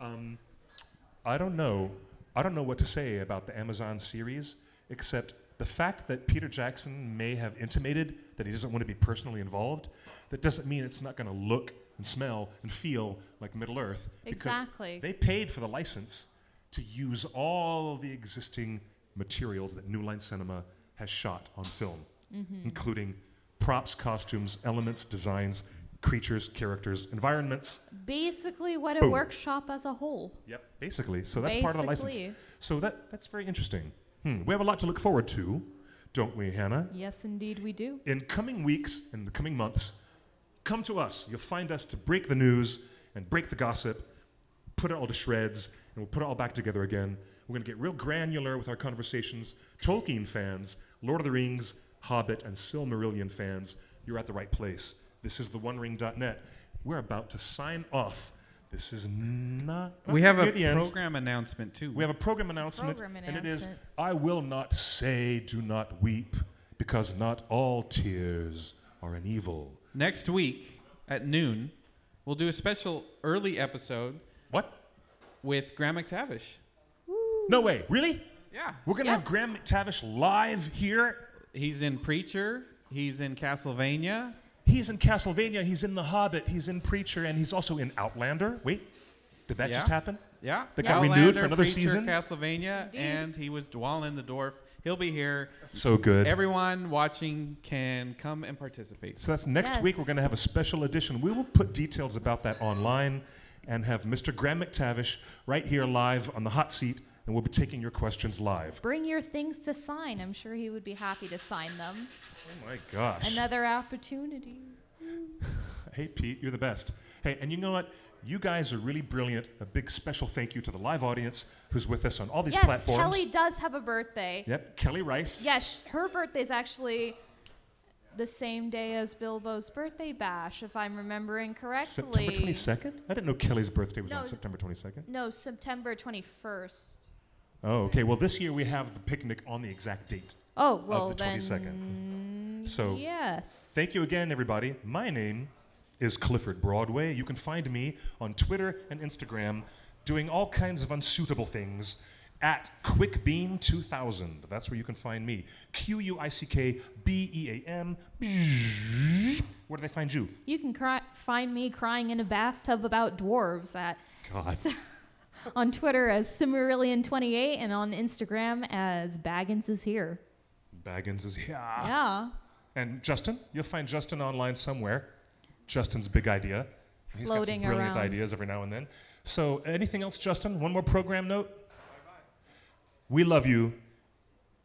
I don't know what to say about the Amazon series, except the fact that Peter Jackson may have intimated that he doesn't want to be personally involved. That doesn't mean it's not going to look and smell and feel like Middle Earth. Exactly. Because they paid for the license to use all the existing materials that New Line Cinema has shot on film, including props, costumes, elements, designs, creatures, characters, environments. Basically, what a Boom. workshop as a whole. Yep, basically. So that's part of the license. Basically. So that's very interesting. We have a lot to look forward to, don't we, Hannah? Yes, indeed, we do. In coming weeks, in the coming months, come to us. You'll find us to break the news and break the gossip, put it all to shreds, and we'll put it all back together again. We're going to get real granular with our conversations. Tolkien fans, Lord of the Rings, Hobbit, and Silmarillion fans, you're at the right place. This is the OneRing.net. We're about to sign off This is not. We have a near the end. program announcement too. We have a program announcement, Program and it is, announcement. I will not say do not weep, because not all tears are an evil. Next week at noon, we'll do a special early episode What? with Graham McTavish. No way. Really? Yeah. We're going to have Graham McTavish live here? He's in Preacher. He's in Castlevania. He's in Castlevania, he's in The Hobbit, he's in Preacher, and he's also in Outlander. Wait, did that just happen? Yeah. That got Outlander, renewed for another Preacher, season? Castlevania, Indeed. and he was Dwalin the Dwarf. He'll be here. So good. Everyone watching can come and participate. So that's next week. We're Yes. going to have a special edition. We will put details about that online and have Mr. Graham McTavish right here live on the hot seat, and we'll be taking your questions live. Bring your things to sign. I'm sure he would be happy to sign them. Oh my gosh. Another opportunity. Hey, Pete, you're the best. Hey, and you know what? You guys are really brilliant. A big special thank you to the live audience who's with us on all these Yes, platforms. Kelly does have a birthday. Yep, Kelly Rice. Yes, her birthday's actually the same day as Bilbo's birthday bash, if I'm remembering correctly. September 22nd? I didn't know Kelly's birthday was No. on September 22nd. No, September 21st. Oh, okay. Well, this year we have the picnic on the exact date. Oh, well the then. 22nd. So, yes. Thank you again, everybody. My name is Clifford Broadway. You can find me on Twitter and Instagram doing all kinds of unsuitable things at QuickBeam2000. That's where you can find me. QUICKBEAM. Where do they find you? You can find me crying in a bathtub about dwarves at God. on Twitter as Cimmerillion28 and on Instagram as Baggins is here. Baggins is here. Yeah. And Justin, you'll find Justin online somewhere. Justin's big idea. He's Floating got some brilliant around. ideas every now and then. So, anything else, Justin? One more program note? We love you.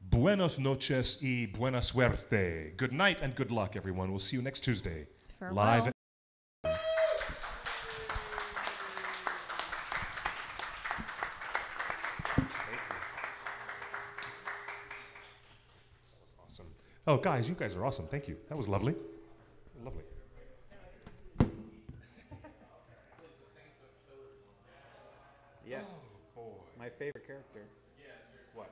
Buenos noches y buena suerte. Good night and good luck, everyone. We'll see you next Tuesday. Farewell. Live. Awesome. Oh, guys, you guys are awesome. Thank you. That was lovely. Lovely. Yes. My favorite character. What?